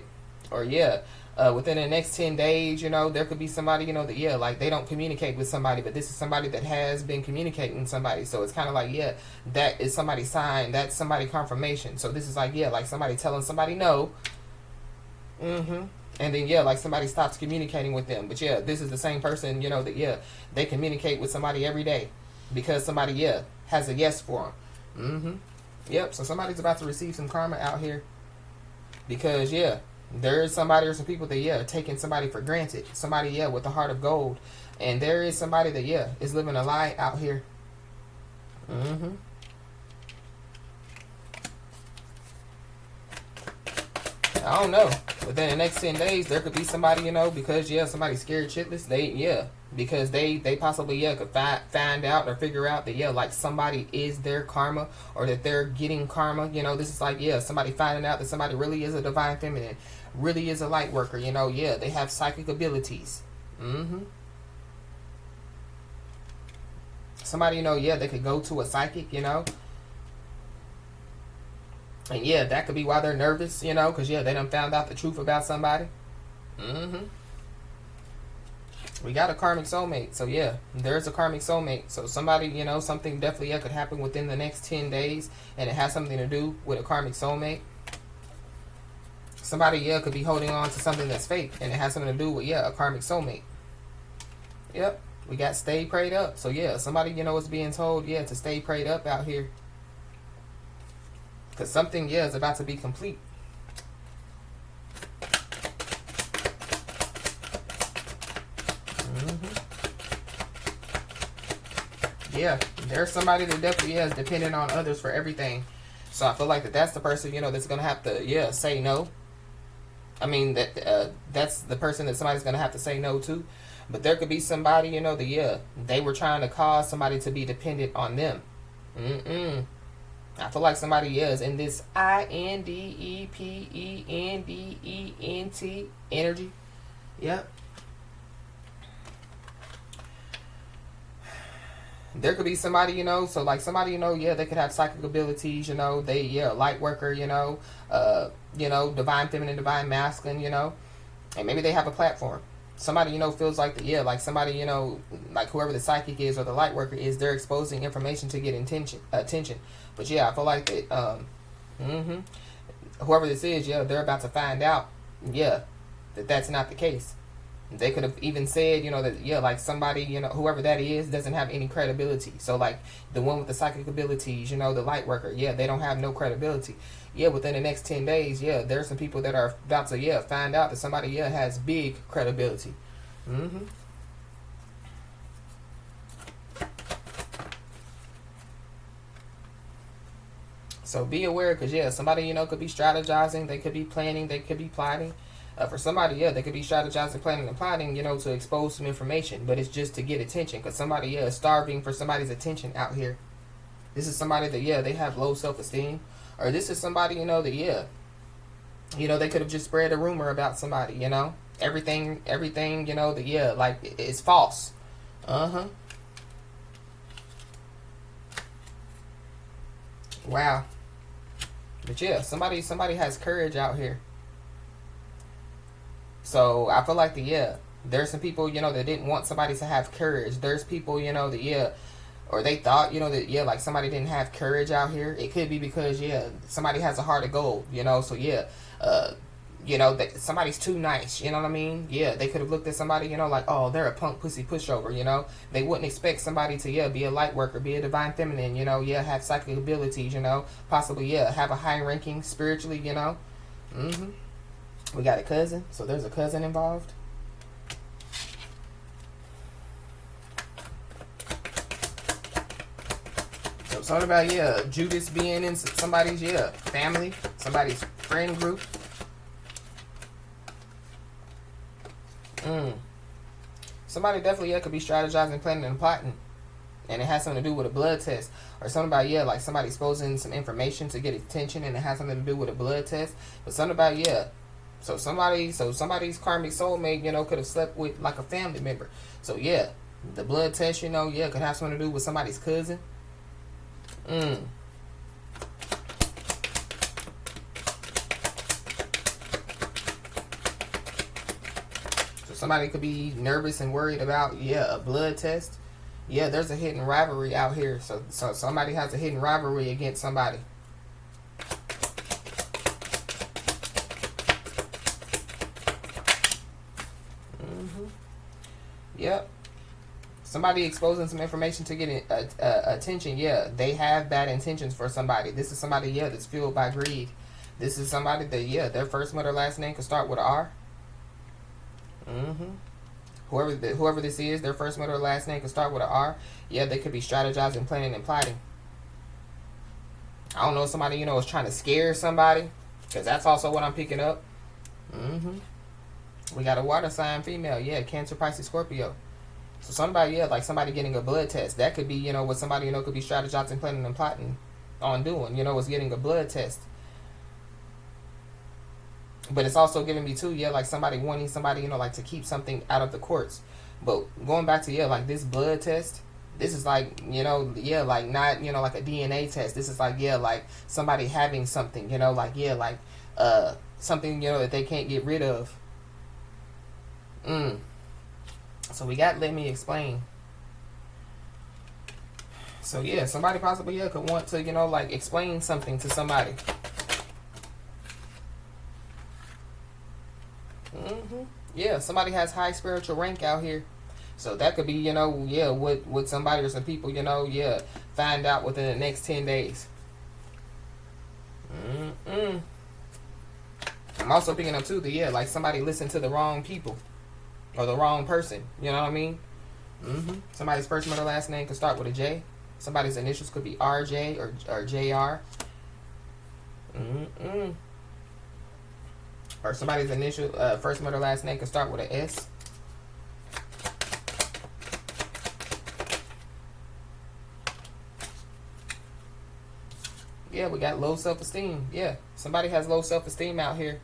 [SPEAKER 1] Or, yeah, within the next 10 days, you know, there could be somebody, you know, that, yeah, like they don't communicate with somebody, but this is somebody that has been communicating with somebody. So it's kind of like, yeah, that is somebody's sign. That's somebody confirmation. So this is like, yeah, like somebody telling somebody no. And then, yeah, like somebody stops communicating with them. But, yeah, this is the same person, you know, that, yeah, they communicate with somebody every day because somebody, yeah, has a yes for them. Yep, so somebody's about to receive some karma out here because, yeah, there is somebody or some people that, yeah, are taking somebody for granted. Somebody, yeah, with a heart of gold. And there is somebody that, yeah, is living a lie out here. I don't know. Within the next 10 days, there could be somebody, you know, because, yeah, somebody's scared shitless. They, yeah, because they possibly, yeah, could find out or figure out that, yeah, like somebody is their karma or that they're getting karma. You know, this is like, yeah, somebody finding out that somebody really is a divine feminine, really is a light worker. You know, yeah, they have psychic abilities. Somebody, you know, yeah, they could go to a psychic, you know. And yeah, that could be why they're nervous, you know, because, yeah, they done found out the truth about somebody. We got a karmic soulmate. So, yeah, there's a karmic soulmate. So, somebody, you know, something definitely, yeah, could happen within the next 10 days. And it has something to do with a karmic soulmate. Somebody, yeah, could be holding on to something that's fake. And it has something to do with, yeah, a karmic soulmate. Yep. We got stay prayed up. So, yeah, somebody, you know, is being told, yeah, to stay prayed up out here. Because something, yeah, is about to be complete. Yeah, there's somebody that definitely is dependent on others for everything. So I feel like that's the person, you know, that's going to have to, yeah, say no. I mean, that's the person that somebody's going to have to say no to. But there could be somebody, you know, that, yeah, they were trying to cause somebody to be dependent on them. I feel like somebody is in this INDEPENDENT energy. Yep. There could be somebody, you know, so like somebody, you know, yeah, they could have psychic abilities, you know, they, yeah, light worker, you know, divine feminine, divine masculine, you know, and maybe they have a platform. Somebody, you know, feels like, yeah, like somebody, you know, like whoever the psychic is or the light worker is, they're exposing information to get attention. But yeah, I feel like that, whoever this is, yeah, they're about to find out, yeah, that that's not the case. They could have even said, you know, that, yeah, like somebody, you know, whoever that is doesn't have any credibility. So, like, the one with the psychic abilities, you know, the light worker, yeah, they don't have no credibility. Yeah, within the next 10 days, yeah, there's some people that are about to, yeah, find out that somebody, yeah, has big credibility. So be aware, because, yeah, somebody, you know, could be strategizing. They could be planning. They could be plotting. For somebody, yeah, they could be strategizing, planning, and plotting, you know, to expose some information. But it's just to get attention, because somebody, yeah, is starving for somebody's attention out here. This is somebody that, yeah, they have low self-esteem. Or this is somebody, you know, that, yeah, you know, they could have just spread a rumor about somebody, you know. Everything, you know, that, yeah, like, it's false. Wow. But yeah, somebody has courage out here. So I feel like there's some people, you know, that didn't want somebody to have courage. There's people, you know, that, yeah, or they thought, you know, that, yeah, like somebody didn't have courage out here. It could be because, yeah, somebody has a heart of gold, you know. So yeah, you know, that somebody's too nice, you know what I mean? Yeah, they could have looked at somebody, you know, like, oh, they're a punk pussy pushover, you know. They wouldn't expect somebody to, yeah, be a light worker, be a divine feminine, you know, yeah, have psychic abilities, you know, possibly, yeah, have a high ranking spiritually, you know. We got a cousin, so there's a cousin involved. So something about, yeah, Judas being in somebody's, yeah, family, somebody's friend group. Somebody definitely, yeah, could be strategizing, planning, and plotting. And it has something to do with a blood test. Or something about, yeah, like somebody exposing some information to get attention, and it has something to do with a blood test. But something about, yeah, so somebody's karmic soulmate, you know, could have slept with like a family member. So yeah, the blood test, you know, yeah, could have something to do with somebody's cousin. So somebody could be nervous and worried about, yeah, a blood test. Yeah, there's a hidden rivalry out here. So somebody has a hidden rivalry against somebody. Yep. Somebody exposing some information to get attention. Yeah, they have bad intentions for somebody. This is somebody, yeah, that's fueled by greed. This is somebody that, yeah, their first or last name could start with an R. Whoever this is, their first or last name could start with an R. Yeah, they could be strategizing, planning, and plotting. I don't know if somebody, you know, is trying to scare somebody, because that's also what I'm picking up. We got a water sign female. Yeah, Cancer, Pisces, Scorpio. So somebody, yeah, like somebody getting a blood test. That could be, you know, what somebody, you know, could be strategizing, planning, and plotting on doing. You know, is getting a blood test. But it's also giving me too, yeah, like somebody wanting somebody, you know, like to keep something out of the courts. But going back to, yeah, like this blood test, this is like, you know, yeah, like not, you know, like a DNA test. This is like, yeah, like somebody having something, you know, like, yeah, like something, you know, that they can't get rid of. So we got, let me explain. So yeah, somebody possibly, yeah, could want to, you know, like explain something to somebody. Yeah, somebody has high spiritual rank out here. So that could be, you know, yeah, what somebody or some people, you know, yeah, find out within the next 10 days. I'm also picking up too that, yeah, like somebody listened to the wrong people. Or the wrong person. You know what I mean? Somebody's first or last name could start with a J. Somebody's initials could be RJ or JR. Or somebody's initial first or last name could start with an S. Yeah, we got low self-esteem. Yeah, somebody has low self-esteem out here.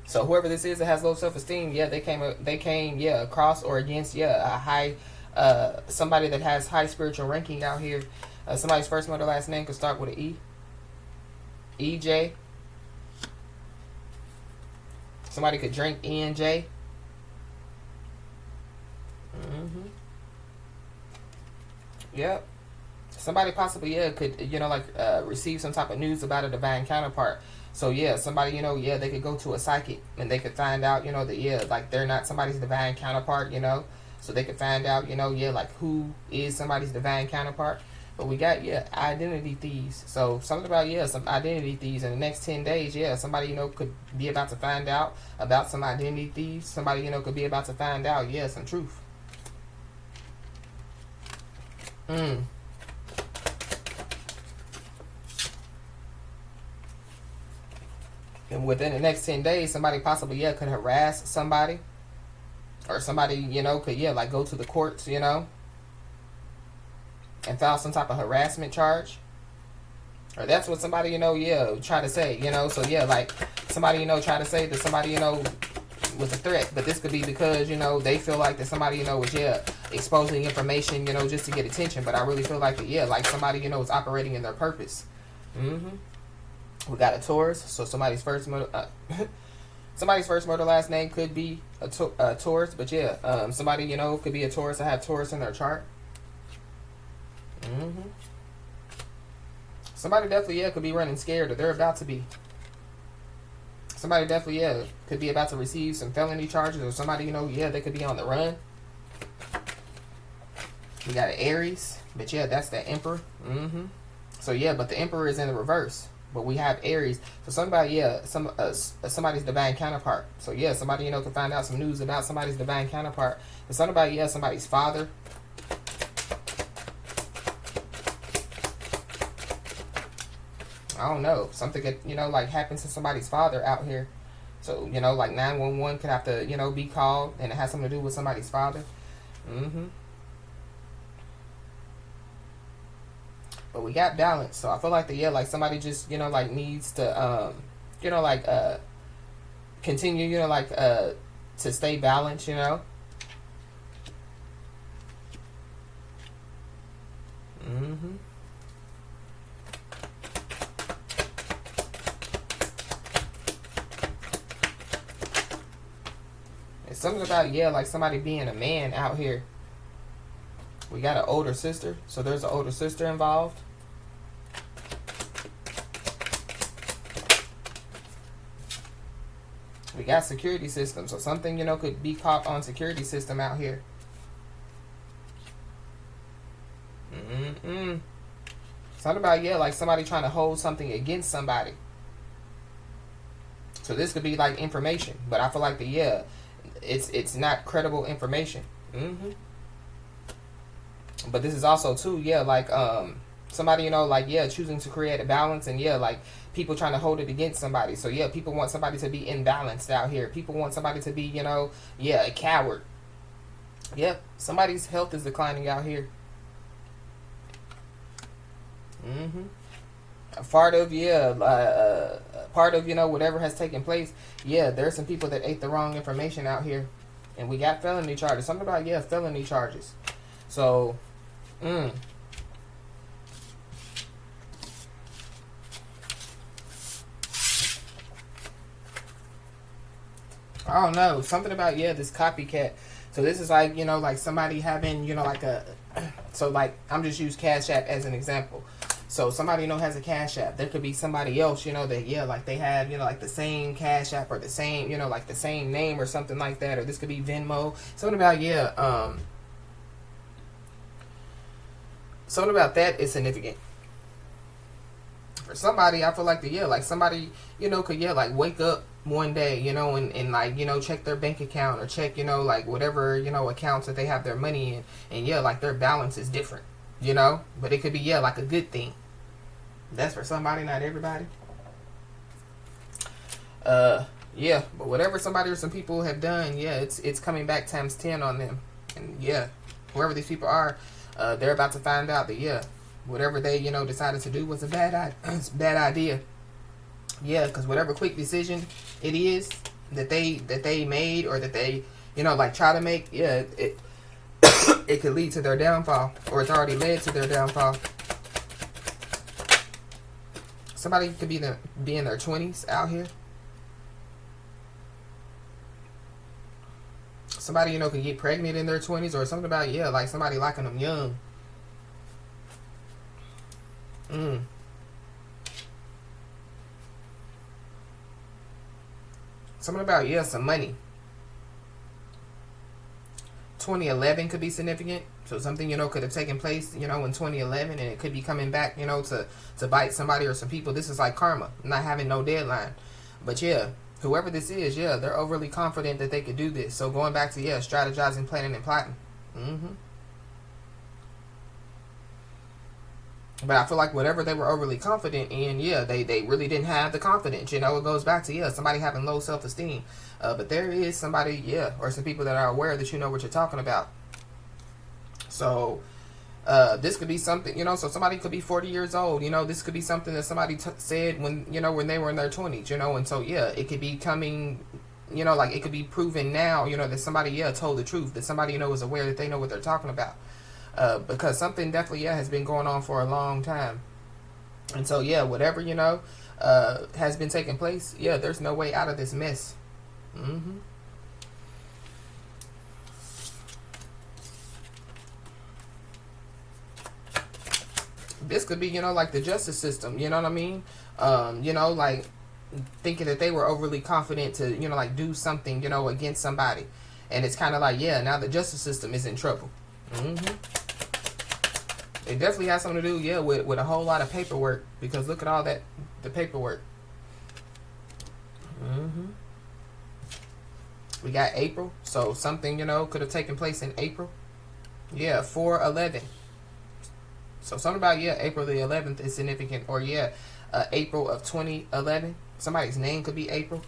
[SPEAKER 1] So whoever this is that has low self-esteem, yeah, they came, yeah, across or against, yeah, a high, somebody that has high spiritual ranking out here. Somebody's first or last name could start with an E. EJ. Somebody could drink ENJ. Yep. Somebody possibly, yeah, could, you know, like receive some type of news about a divine counterpart. So yeah, somebody, you know, yeah, they could go to a psychic and they could find out, you know, that, yeah, like they're not somebody's divine counterpart, you know. So they could find out, you know, yeah, like who is somebody's divine counterpart. But we got, yeah, identity thieves. So something about, yeah, some identity thieves in the next 10 days, yeah, somebody, you know, could be about to find out about some identity thieves. Somebody, you know, could be about to find out, yeah, some truth. within the next 10 days, somebody possibly, yeah, could harass somebody. Or somebody, you know, could, yeah, like go to the courts, you know, and file some type of harassment charge. Or that's what somebody, you know, yeah, try to say, you know. So, yeah, like somebody, you know, try to say that somebody, you know, was a threat. But this could be because, you know, they feel like that somebody, you know, was, yeah, exposing information, you know, just to get attention. But I really feel like that, yeah, like somebody, you know, is operating in their purpose. We got a Taurus. So somebody's first somebody's first murder last name could be a Taurus. But, yeah, somebody, you know, could be a Taurus or have Taurus in their chart. Somebody definitely, yeah, could be running scared, or they're about to be. Somebody definitely, yeah, could be about to receive some felony charges, or somebody, you know, yeah, they could be on the run. We got an Aries, but yeah, that's the Emperor. So yeah, but the Emperor is in the reverse. But we have Aries. So somebody, yeah, somebody's divine counterpart. So yeah, somebody, you know, can find out some news about somebody's divine counterpart. And somebody, yeah, somebody's father. I don't know. Something could, you know, like happen to somebody's father out here. So, you know, like 911 could have to, you know, be called, and it has something to do with somebody's father. But we got balance. So I feel like yeah, like somebody just, you know, like needs to, you know, like, continue, you know, like, to stay balanced, you know. It's something about, yeah, like somebody being a man out here. We got an older sister. So there's an older sister involved. We got security system. So something, you know, could be caught on security system out here. Something about, yeah, like somebody trying to hold something against somebody. So this could be like information. But I feel like yeah, it's not credible information. But this is also too, yeah, like somebody, you know, like, yeah, choosing to create a balance, and yeah, like people trying to hold it against somebody. So yeah, people want somebody to be imbalanced out here. People want somebody to be, you know, yeah, a coward. Yep, somebody's health is declining out here. Part of, yeah, part of, you know, whatever has taken place, yeah, there's some people that ate the wrong information out here. And we got felony charges. Something about, yeah, felony charges. So, I don't know. Something about, yeah, this copycat. So this is like, you know, like somebody having, you know, like so like, I'm just use Cash App as an example. So somebody, you know, has a Cash App. There could be somebody else, you know, that, yeah, like they have, you know, like the same Cash App, or the same, you know, like the same name or something like that. Or this could be Venmo. Something about, yeah, something about that is significant. For somebody, I feel like yeah, like somebody, you know, could, yeah, like wake up one day, you know, and like, you know, check their bank account, or check, you know, like whatever, you know, accounts that they have their money in, and yeah, like their balance is different, you know. But it could be, yeah, like a good thing. That's for somebody, not everybody. Yeah, but whatever somebody or some people have done, yeah, it's coming back times 10 on them. And yeah, whoever these people are, they're about to find out that, yeah, whatever they, you know, decided to do was a bad idea. Yeah, because whatever quick decision it is that they made, or that they, you know, like try to make, yeah, it it could lead to their downfall, or it's already led to their downfall. Somebody could be in their 20s out here. Somebody, you know, could get pregnant in their 20s, or something about, yeah, like somebody liking them young. Something about, yeah, some money. 2011 could be significant. So something, you know, could have taken place, you know, in 2011, and it could be coming back, you know, to bite somebody or some people. This is like karma, not having no deadline. But yeah, whoever this is, yeah, they're overly confident that they could do this. So going back to, yeah, strategizing, planning, and plotting. But I feel like whatever they were overly confident in, yeah, they really didn't have the confidence. You know, it goes back to, yeah, somebody having low self-esteem. But there is somebody, yeah, or some people that are aware that you know what you're talking about. So this could be something, you know, so somebody could be 40 years old. You know, this could be something that somebody said when, you know, when they were in their 20s, you know. And so, yeah, it could be coming, you know, like it could be proven now, you know, that somebody, yeah, told the truth. That somebody, you know, is aware that they know what they're talking about. Because something definitely, yeah, has been going on for a long time. And so, yeah, whatever, you know, has been taking place, yeah, there's no way out of this mess. This could be, you know, like the justice system, you know what I mean? You know, like thinking that they were overly confident to, you know, like do something, you know, against somebody. And it's kind of like, yeah, now the justice system is in trouble. It definitely has something to do, yeah, with a whole lot of paperwork. Because look at all that, the paperwork. We got April. So something, you know, could have taken place in April. Yeah, 4/11. So something about, yeah, April the 11th is significant. Or, yeah, April of 2011. Somebody's name could be April.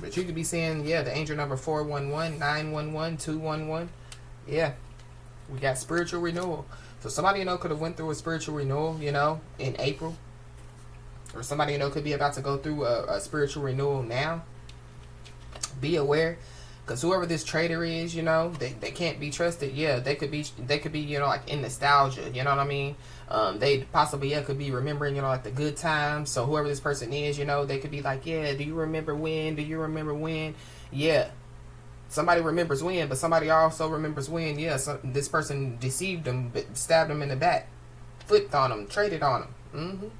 [SPEAKER 1] But you could be seeing, yeah, the angel number 411, 911, 211. Yeah, we got spiritual renewal. So somebody, you know, could have went through a spiritual renewal, you know, in April. Or somebody, you know, could be about to go through a spiritual renewal now. Be aware. Because whoever this trader is, you know, they can't be trusted. Yeah, they could be, you know, like in nostalgia. You know what I mean? They possibly, yeah, could be remembering, you know, like the good times. So whoever this person is, you know, they could be like, yeah, do you remember when? Do you remember when? Yeah. Somebody remembers when, but somebody also remembers when, yeah, so this person deceived them, but stabbed them in the back, flipped on them, traded on them.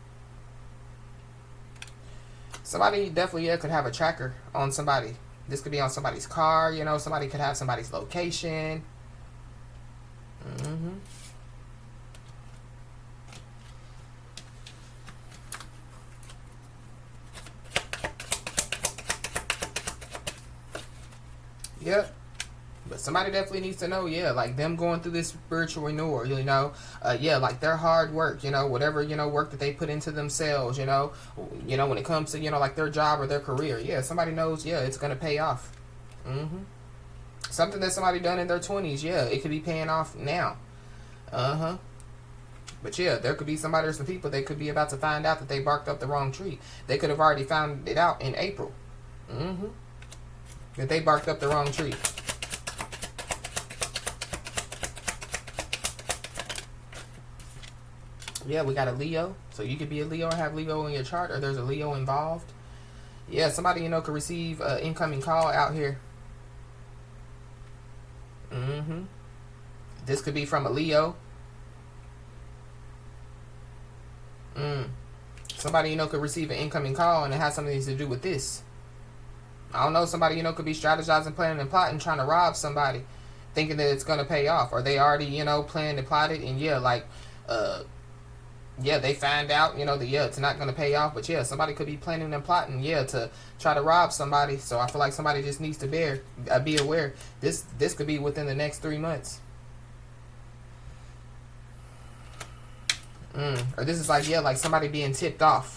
[SPEAKER 1] Somebody definitely, yeah, could have a tracker on somebody. This could be on somebody's car, you know. Somebody could have somebody's location. Yep. But somebody definitely needs to know, yeah, like them going through this spiritual renewal, you know, yeah, like their hard work, you know, whatever, you know, work that they put into themselves, you know, when it comes to, you know, like their job or their career, yeah, somebody knows, yeah, it's going to pay off. Something that somebody done in their 20s, yeah, it could be paying off now. But yeah, there could be somebody or some people that could be about to find out that they barked up the wrong tree. They could have already found it out in April. That they barked up the wrong tree. Yeah, we got a Leo. So you could be a Leo or have Leo in your chart, or there's a Leo involved. Yeah, somebody, you know, could receive an incoming call out here. This could be from a Leo. Somebody, you know, could receive an incoming call, and it has something to do with this. I don't know, somebody, you know, could be strategizing, planning, and plotting, trying to rob somebody, thinking that it's going to pay off. Or they already, you know, planned and plotted, and yeah, like, yeah, they find out, you know, that, yeah, it's not going to pay off. But yeah, somebody could be planning and plotting, yeah, to try to rob somebody. So I feel like somebody just needs to be aware. This could be within the next 3 months. Or this is like, yeah, like somebody being tipped off.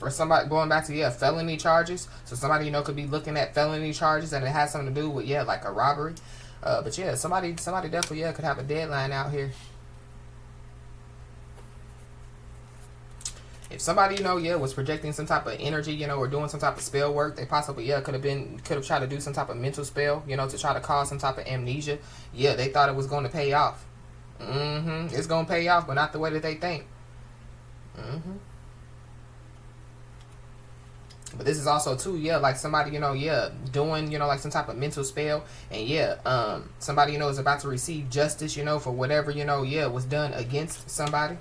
[SPEAKER 1] Or somebody going back to, yeah, felony charges. So somebody, you know, could be looking at felony charges, and it has something to do with, yeah, like a robbery. But yeah, somebody definitely, yeah, could have a deadline out here. If somebody, you know, yeah, was projecting some type of energy, you know, or doing some type of spell work, they possibly, yeah, could have tried to do some type of mental spell, you know, to try to cause some type of amnesia. Yeah, they thought it was going to pay off. It's going to pay off, but not the way that they think. But this is also too, yeah, like somebody, you know, yeah, doing, you know, like some type of mental spell, and yeah, somebody, you know, is about to receive justice, you know, for whatever, you know, yeah, was done against somebody.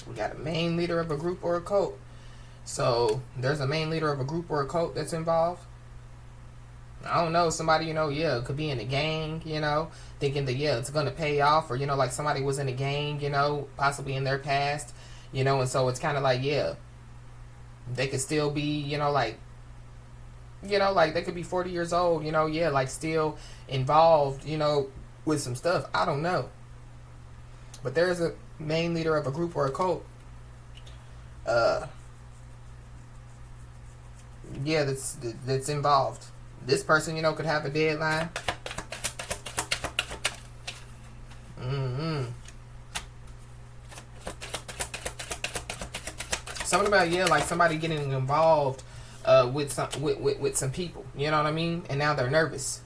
[SPEAKER 1] We got a main leader of a group or a cult. So there's a main leader of a group or a cult that's involved. I I don't know, somebody, yeah, could be in a gang, thinking that, yeah, it's going to pay off, or, like somebody was in a gang, possibly in their past, and so it's kind of like, yeah, they could still be, like they could be 40 years old, yeah, like still involved, with some stuff. I don't know. But there is a main leader of a group or a cult. Yeah, that's involved. This person, could have a deadline. Something about, yeah, like somebody getting involved with some people. You know what I mean? And now they're nervous.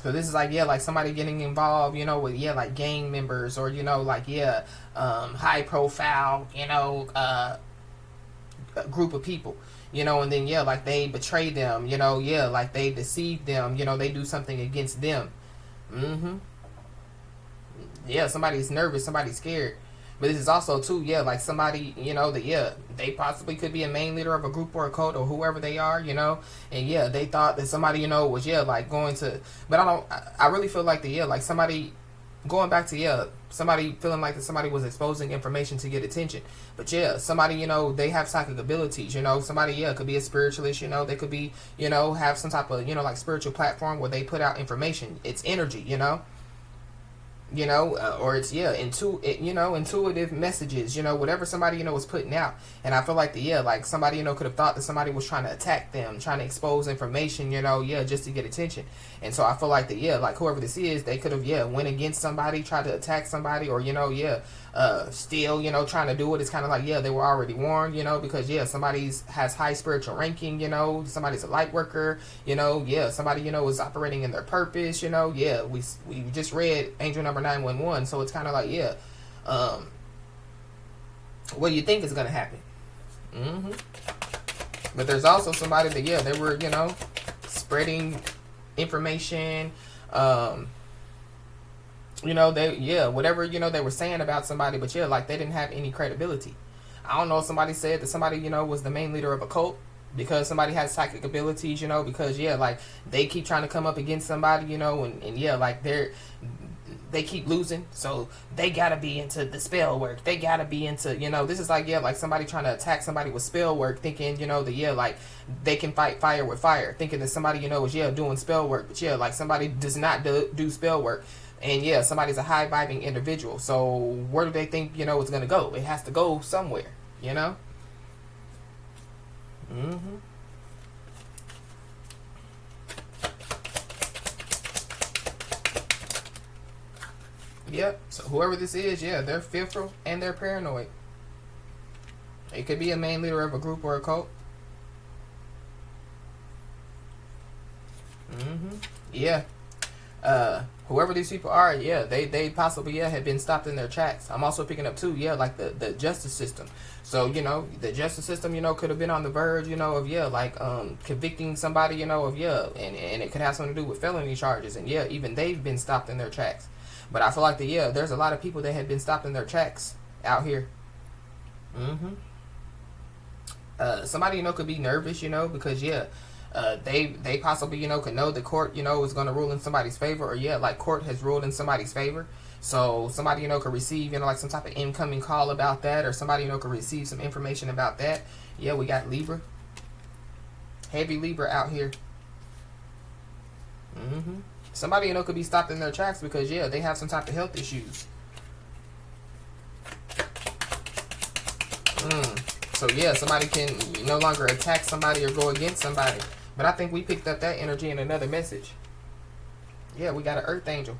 [SPEAKER 1] So this is like, yeah, like somebody getting involved, with, yeah, like gang members, or, like, yeah, high profile, group of people, and then, yeah, like they betray them, yeah, like they deceive them, they do something against them. Yeah, somebody's nervous, somebody's scared. But this is also too, yeah, like somebody, that, yeah, they possibly could be a main leader of a group or a cult or whoever they are, and yeah, they thought that somebody, was, yeah, like going to, but I really feel like yeah, like somebody going back to, yeah, somebody feeling like that somebody was exposing information to get attention. But yeah, somebody, they have psychic abilities, somebody, yeah, could be a spiritualist, they could be, have some type of, like spiritual platform where they put out information. It's energy, or it's, yeah, intuitive messages, whatever somebody, was putting out. And I feel like yeah, like somebody, could have thought that somebody was trying to attack them, trying to expose information, yeah, just to get attention. And so I feel like yeah, like whoever this is, they could have, yeah, went against somebody, tried to attack somebody, or, yeah, still, trying to do it. It's kind of like, yeah, they were already warned, because, yeah, somebody's has high spiritual ranking, somebody's a light worker, yeah, somebody, is operating in their purpose, yeah, we just read angel number 911, so it's kind of like, yeah, what do you think is going to happen? But there's also somebody that, yeah, they were, spreading information, they, yeah, whatever, they were saying about somebody, but yeah, like they didn't have any credibility. I don't know if somebody said that somebody, was the main leader of a cult because somebody has psychic abilities, because, yeah, like they keep trying to come up against somebody, and yeah, like they keep losing, so they gotta be into the spell work. They gotta be into, this is like, yeah, like somebody trying to attack somebody with spell work, thinking, that, yeah, like they can fight fire with fire, thinking that somebody, is, yeah, doing spell work, but yeah, like somebody does not do spell work. And yeah, somebody's a high vibing individual. So where do they think, it's gonna go? It has to go somewhere, Yep. So whoever this is, yeah, they're fearful and they're paranoid. It could be a main leader of a group or a cult. Yeah. Whoever these people are, yeah, they possibly, yeah, have been stopped in their tracks. I'm also picking up too, yeah, like the justice system. So, the justice system, could have been on the verge, of, yeah, like convicting somebody, of, yeah, and it could have something to do with felony charges. And yeah, even they've been stopped in their tracks. But I feel like yeah, there's a lot of people that have been stopped in their tracks out here. Somebody, could be nervous, because yeah, they possibly, could know the court, is going to rule in somebody's favor, or yeah, like court has ruled in somebody's favor. So somebody, could receive, like some type of incoming call about that, or somebody, could receive some information about that. Yeah, we got Libra. Heavy Libra out here. Somebody, could be stopped in their tracks because, yeah, they have some type of health issues. So yeah, somebody can no longer attack somebody or go against somebody. But I think we picked up that energy in another message. Yeah, we got an earth angel.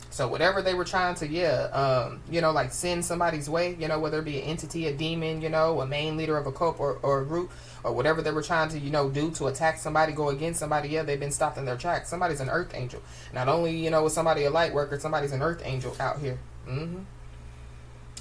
[SPEAKER 1] So whatever they were trying to, yeah, like send somebody's way, whether it be an entity, a demon, a main leader of a cult or a group, or whatever they were trying to, do to attack somebody, go against somebody, yeah, they've been stopped in their tracks. Somebody's an earth angel. Not only, is somebody a light worker, somebody's an earth angel out here.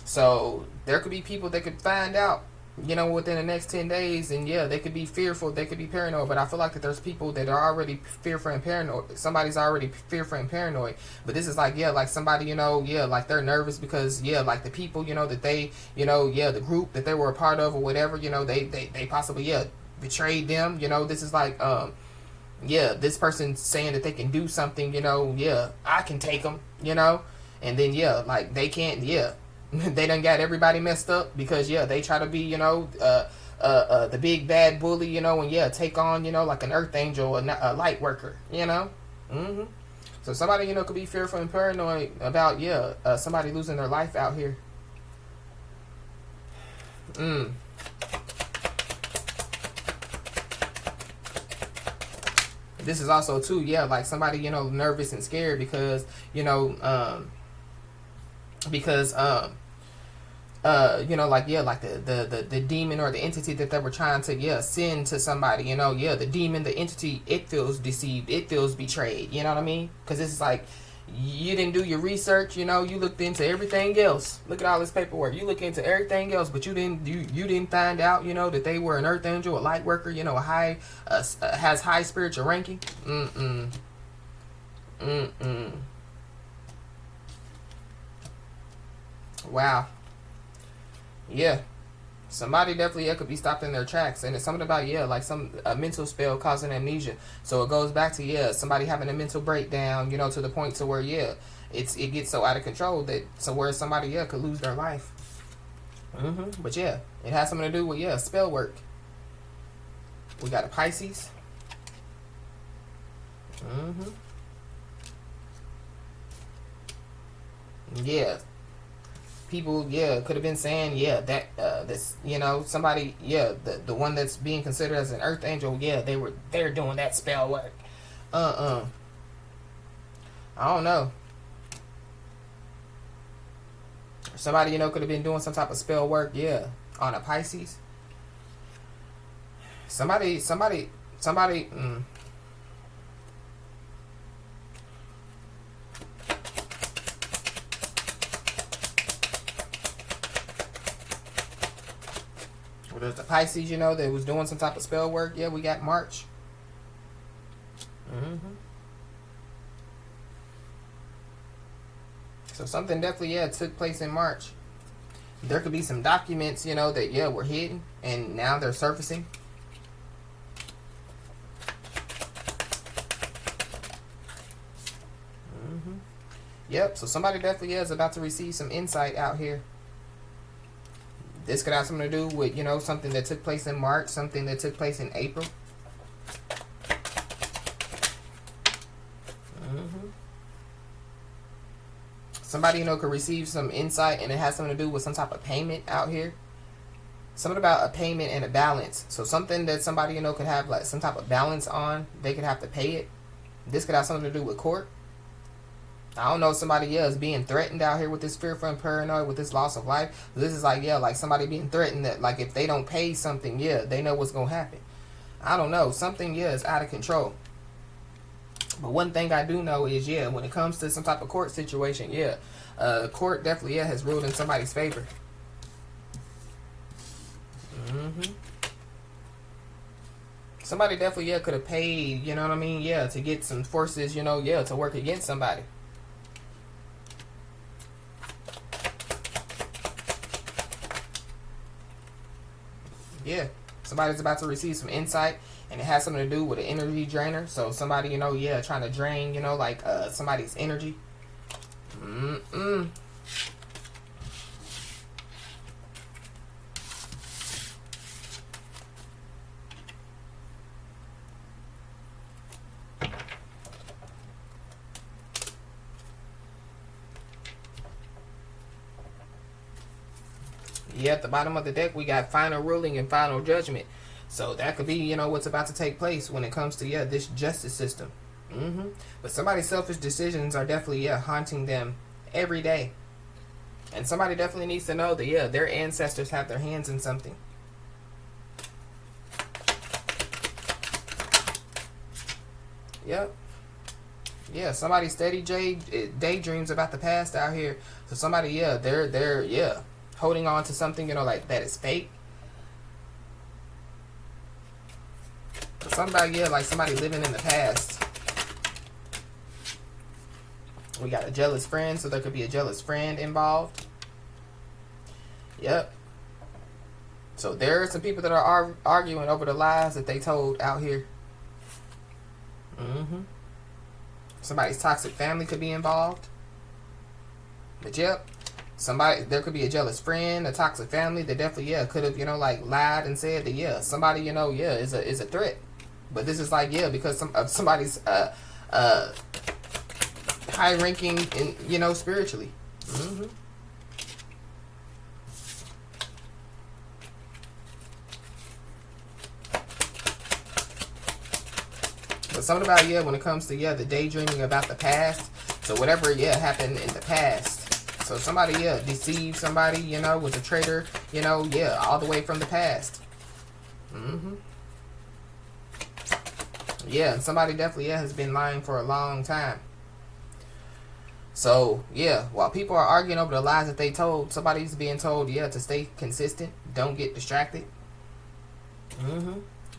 [SPEAKER 1] So there could be people that could find out, within the next 10 days, and yeah, they could be fearful, they could be paranoid, but I feel like that there's people that are already fearful and paranoid. Somebody's already fearful and paranoid, but this is like, yeah, like somebody, yeah, like they're nervous because, yeah, like the people, that they, yeah, the group that they were a part of or whatever, they possibly, yeah, betrayed them, this is like, yeah, this person saying that they can do something, yeah, I can take them, and then, yeah, like they can't, yeah, they done got everybody messed up because, yeah, they try to be, the big bad bully, and, yeah, take on, like an earth angel, a light worker, mm-hmm. So somebody, could be fearful and paranoid about, yeah, somebody losing their life out here. This is also too, yeah, like somebody, nervous and scared because, because like, yeah, like the demon or the entity that they were trying to, yeah, send to somebody, yeah, the demon, the entity, it feels deceived, it feels betrayed, you know what I mean? Because it's like, you didn't do your research, you looked into everything else. Look at all this paperwork. You look into everything else, but you didn't find out, that they were an earth angel, a light worker, a high, has high spiritual ranking. Wow. Yeah. Somebody definitely could be stopped in their tracks, and it's something about, yeah, like a mental spell causing amnesia. So it goes back to, yeah, somebody having a mental breakdown, to the point to where, yeah, it gets so out of control that where somebody, yeah, could lose their life. But yeah, it has something to do with, yeah, spell work. We got a Pisces. Yeah. People, yeah, could have been saying, yeah, that this, somebody, yeah, the one that's being considered as an earth angel, yeah, they're doing that spell work. I don't know. Somebody, could have been doing some type of spell work, yeah, on a Pisces. Somebody. There's the Pisces, that was doing some type of spell work. Yeah, we got March. So something definitely, yeah, took place in March. There could be some documents, that, yeah, were hidden, and now they're surfacing. Yep, so somebody definitely, yeah, is about to receive some insight out here. This could have something to do with, something that took place in March, something that took place in April. Somebody, could receive some insight, and it has something to do with some type of payment out here. Something about a payment and a balance. So something that somebody, could have like some type of balance on, they could have to pay it. This could have something to do with court. I don't know, somebody else being threatened out here with this fearful and paranoid, with this loss of life. This is like, yeah, like somebody being threatened that, like, if they don't pay something, yeah, they know what's going to happen. I don't know. Something, yeah, is out of control. But one thing I do know is, yeah, when it comes to some type of court situation, yeah, court definitely, yeah, has ruled in somebody's favor. Somebody definitely, yeah, could have paid, you know what I mean, yeah, to get some forces, yeah, to work against somebody. Yeah, somebody's about to receive some insight, and it has something to do with an energy drainer. So somebody, yeah, trying to drain, like somebody's energy. Yeah, at the bottom of the deck, we got final ruling and final judgment. So that could be, what's about to take place when it comes to, yeah, this justice system. But somebody's selfish decisions are definitely, yeah, haunting them every day. And somebody definitely needs to know that, yeah, their ancestors have their hands in something. Yep. Yeah, somebody steady daydreams about the past out here. So somebody, yeah, they're yeah, holding on to something, like that is fake. Somebody, yeah, like somebody living in the past. We got a jealous friend, so there could be a jealous friend involved. Yep. So there are some people that are arguing over the lies that they told out here. Somebody's toxic family could be involved. But yep, there could be a jealous friend, a toxic family that definitely, could have, like lied and said that, somebody, is a threat. But this is like, because of somebody's high ranking in, spiritually. But something about, when it comes to, the daydreaming about the past. So whatever, happened in the past. So somebody, deceived somebody, was a traitor, all the way from the past. Yeah, and somebody definitely, has been lying for a long time. So, while people are arguing over the lies that they told, somebody's being told, to stay consistent, don't get distracted.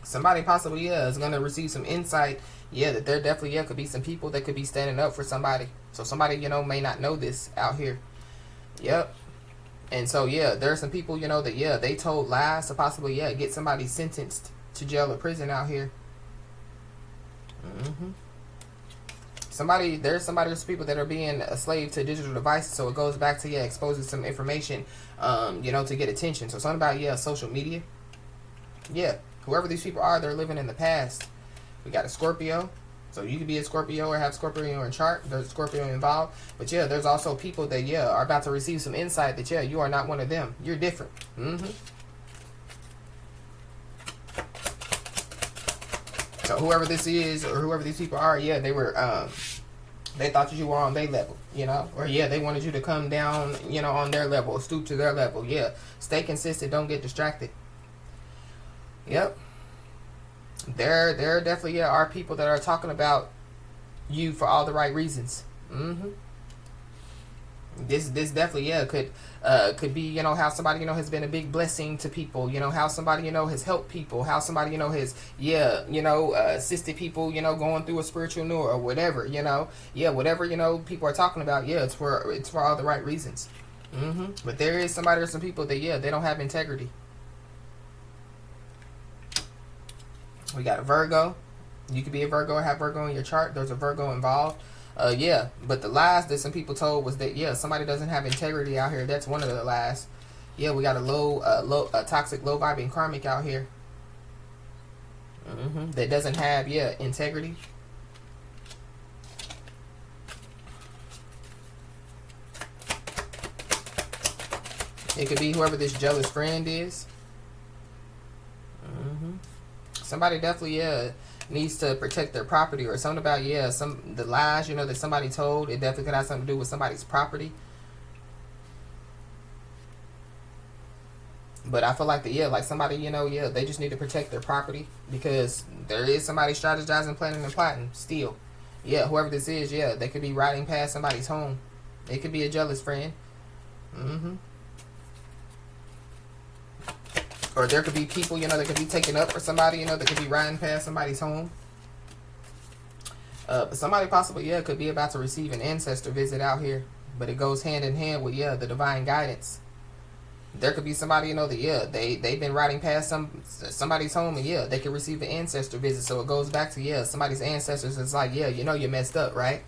[SPEAKER 1] Somebody possibly, is going to receive some insight, that there definitely, could be some people that could be standing up for somebody. So somebody, may not know this out here. Yep. And so, there's some people, that, they told lies to possibly, get somebody sentenced to jail or prison out here. There's people that are being a slave to digital devices. So it goes back to, exposing some information, to get attention. So something about, social media. Whoever these people are, they're living in the past. We got a Scorpio. So you could be a Scorpio or have Scorpio in your chart. There's a Scorpio involved. But there's also people that, are about to receive some insight that, you are not one of them. You're different. So whoever this is or whoever these people are, they were, they thought that you were on their level, or they wanted you to come down, on their level, stoop to their level. Stay consistent. Don't get distracted. Yep. There definitely are people that are talking about you for all the right reasons. This definitely could be how somebody has been a big blessing to people. How somebody has helped people. How somebody has assisted people. Going through a spiritual new or whatever. Whatever people are talking about. It's for all the right reasons. But there is somebody or some people that they don't have integrity. We got a Virgo. You could be a Virgo or have Virgo in your chart. There's a Virgo involved. But the lies that some people told was that, somebody doesn't have integrity out here. That's one of the lies. We got a toxic, low vibing karmic out here. That doesn't have, integrity. It could be whoever this jealous friend is. Somebody definitely, needs to protect their property or something about, the lies, that somebody told. It definitely could have something to do with somebody's property. But I feel like like somebody, they just need to protect their property because there is somebody strategizing, planning, and plotting still. Whoever this is, they could be riding past somebody's home. It could be a jealous friend. Or there could be people, that could be taken up for somebody, that could be riding past somebody's home. But somebody possibly, could be about to receive an ancestor visit out here. But it goes hand in hand with, the divine guidance. There could be somebody, that, they've been riding past somebody's home and, they could receive an ancestor visit. So it goes back to, somebody's ancestors. It's like, you messed up, right?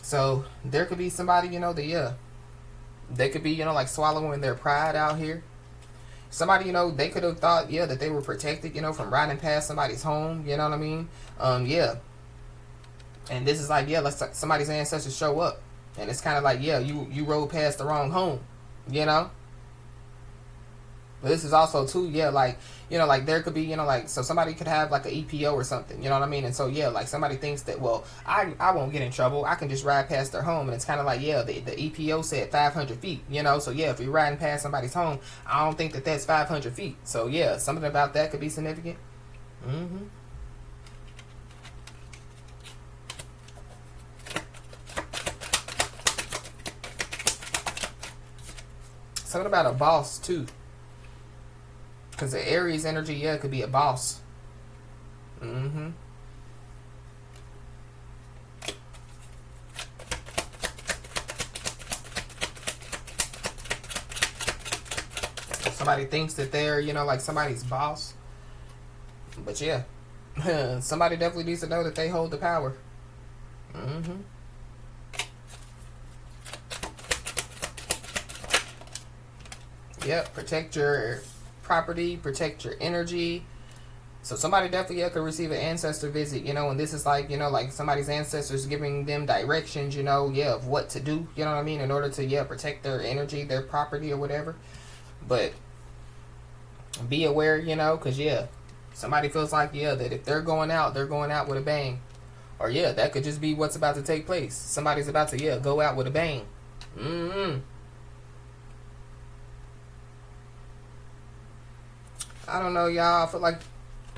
[SPEAKER 1] So there could be somebody, that, they could be, like swallowing their pride out here. Somebody, they could have thought, that they were protected, from riding past somebody's home. You know what I mean? And this is like, somebody's ancestors show up. And it's kind of like, you rode past the wrong home, But this is also too, like there could be, so somebody could have like an EPO or something, you know what I mean? And so, like somebody thinks that, well, I won't get in trouble. I can just ride past their home. And it's kind of like, the EPO said 500 feet, So, if you're riding past somebody's home, I don't think that that's 500 feet. So, something about that could be significant. Something about a boss, too. Because the Aries energy, could be a boss. Somebody thinks that they're, like somebody's boss. But Somebody definitely needs to know that they hold the power. Mm-hmm. Yep, protect your property, protect your energy. So somebody definitely could receive an ancestor visit, and this is like, like somebody's ancestors giving them directions, of what to do, you know what I mean, in order to, protect their energy, their property or whatever. But be aware, because, somebody feels like, that if they're going out with a bang. Or, that could just be what's about to take place. Somebody's about to, go out with a bang. Mm-hmm. I don't know, y'all. I feel like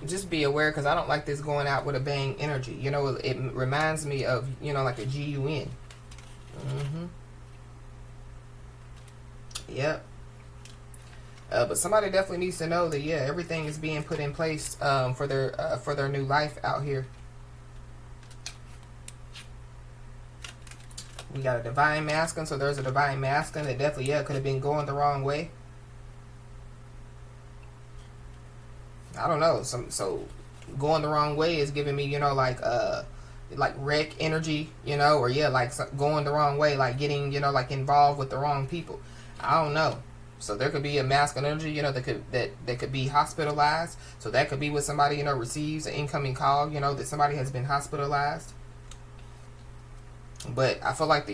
[SPEAKER 1] just be aware, because I don't like this going out with a bang energy. It reminds me of, like a GUN. Mm-hmm. Yep. But somebody definitely needs to know that, everything is being put in place for their new life out here. We got a divine masculine, so there's a divine masculine that definitely, could have been going the wrong way. I don't know. So going the wrong way is giving me, like wreck energy, or like going the wrong way, like getting, like involved with the wrong people. I don't know. So there could be a masculine energy, that could be hospitalized. So that could be when somebody, receives an incoming call, that somebody has been hospitalized. But I feel like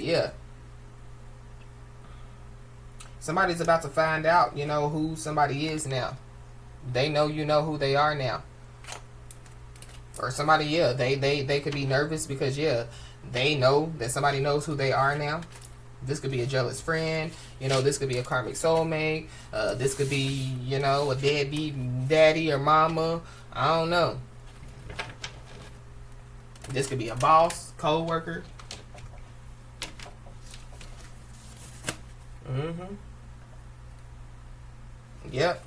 [SPEAKER 1] somebody's about to find out, who somebody is now. They know who they are now. Or somebody, they could be nervous because, they know that somebody knows who they are now. This could be a jealous friend. This could be a karmic soulmate. This could be, a deadbeat daddy or mama. I don't know. This could be a boss, co-worker. Mm-hmm. Yep.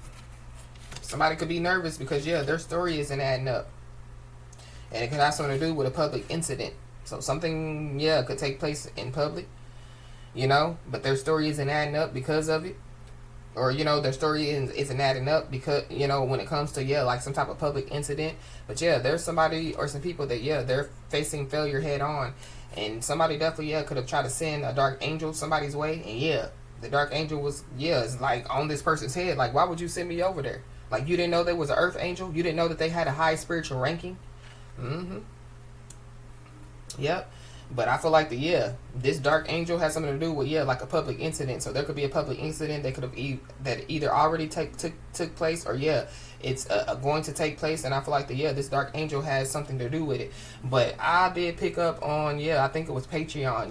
[SPEAKER 1] Somebody could be nervous because, their story isn't adding up. And it could have something to do with a public incident. So something, could take place in public, but their story isn't adding up because of it. Or, their story isn't adding up because, when it comes to, like some type of public incident. But, there's somebody or some people that, they're facing failure head on. And somebody definitely, could have tried to send a dark angel somebody's way. And, the dark angel was, is like on this person's head. Like, why would you send me over there? Like, you didn't know there was an earth angel? You didn't know that they had a high spiritual ranking? Mm-hmm. Yep. But I feel like this dark angel has something to do with, like a public incident. So there could be a public incident that could have that either already took place or, it's going to take place. And I feel like this dark angel has something to do with it. But I did pick up on, I think it was Patreon,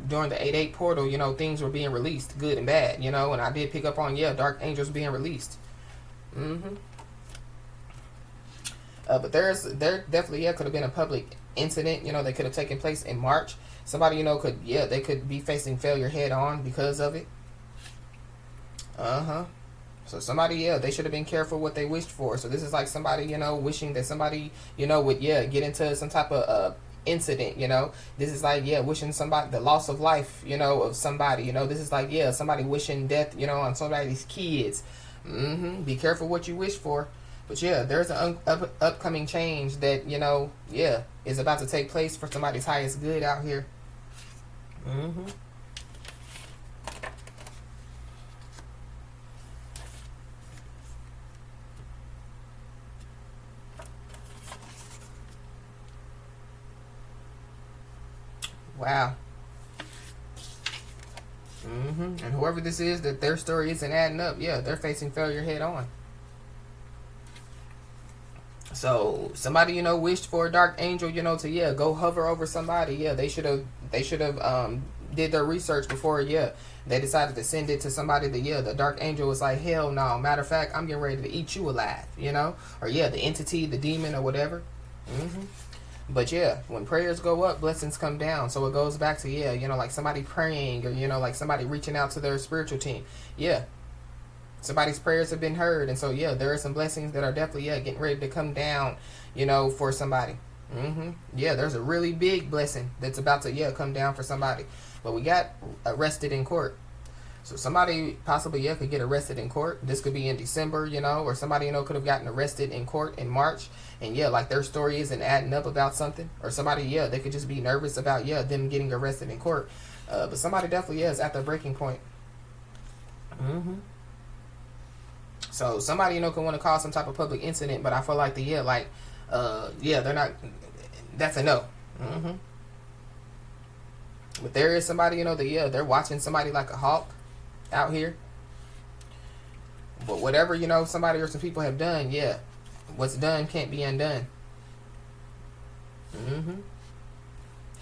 [SPEAKER 1] during the 8-8 portal, things were being released, good and bad, and I did pick up on, dark angels being released. Mm-hmm. But there definitely could have been a public incident, that could have taken place in March. Somebody, could they could be facing failure head on because of it. So somebody, they should have been careful what they wished for. So this is like somebody, wishing that somebody, would get into some type of incident. This is like wishing somebody the loss of life, of somebody. This is like somebody wishing death, on somebody's kids. Be careful what you wish for. But there's an upcoming change that, is about to take place for somebody's highest good out here. Wow. And whoever this is, that their story isn't adding up, they're facing failure head on. So somebody, wished for a dark angel, to go hover over somebody. They should have did their research before, they decided to send it to somebody that, the dark angel was like, hell no. Matter of fact, I'm getting ready to eat you alive, or the entity, the demon or whatever. But when prayers go up, blessings come down. So it goes back to, like somebody praying or, like somebody reaching out to their spiritual team. Somebody's prayers have been heard. And so, there are some blessings that are definitely, getting ready to come down, for somebody. There's a really big blessing that's about to, come down for somebody. But we got arrested in court. So somebody possibly, yeah, could get arrested in court. This could be in December, you know, or somebody, you know, could have gotten arrested in court in March. And yeah, like their story isn't adding up about something. Or somebody, yeah, they could just be nervous about, yeah, them getting arrested in court. But somebody definitely, yeah, is at the breaking point. So somebody, you know, could want to cause some type of public incident. But I feel like yeah, they're not, that's a no. But there is somebody, you know, yeah, they're watching somebody like a hawk out here. But whatever, you know, somebody or some people have done, yeah, what's done can't be undone.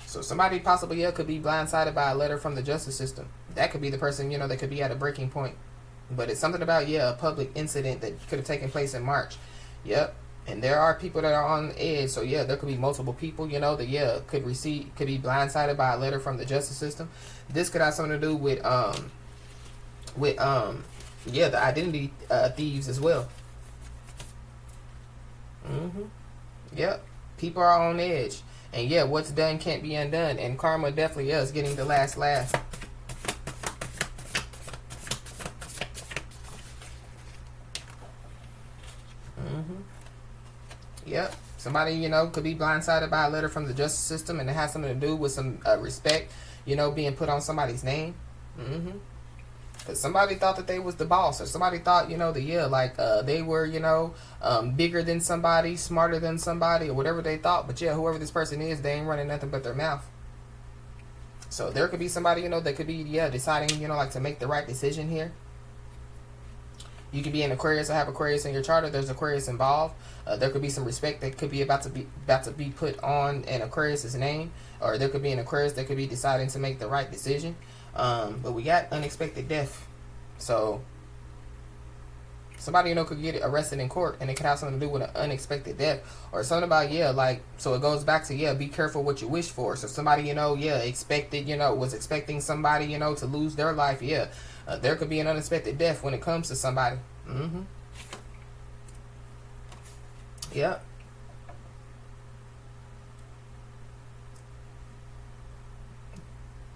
[SPEAKER 1] So somebody possibly, yeah, could be blindsided by a letter from the justice system. That could be the person, you know, that could be at a breaking point. But it's something about, yeah, a public incident that could have taken place in March. Yep. And there are people that are on the edge. So yeah, there could be multiple people, you know, that yeah could be blindsided by a letter from the justice system. This could have something to do with yeah, the identity thieves as well. Yep. People are on edge. And yeah, what's done can't be undone. And karma definitely is getting the last laugh. Yep. Somebody, you know, could be blindsided by a letter from the justice system, and it has something to do with some respect, you know, being put on somebody's name. Because somebody thought that they was the boss, or somebody thought, you know, that, yeah, like they were, you know, bigger than somebody, smarter than somebody, or whatever they thought. But yeah, whoever this person is, they ain't running nothing but their mouth. So there could be somebody, you know, that could be, yeah, deciding, you know, like to make the right decision here. You could be an Aquarius or have Aquarius in your chart, or there's Aquarius involved. There could be some respect that could be about to be put on an Aquarius's name, or there could be an Aquarius that could be deciding to make the right decision. But we got unexpected death. So somebody, you know, could get arrested in court, and it could have something to do with an unexpected death, or something about, yeah, like, so it goes back to, yeah, be careful what you wish for. So somebody, you know, yeah, was expecting somebody, you know, to lose their life. Yeah, there could be an unexpected death when it comes to somebody. Yep.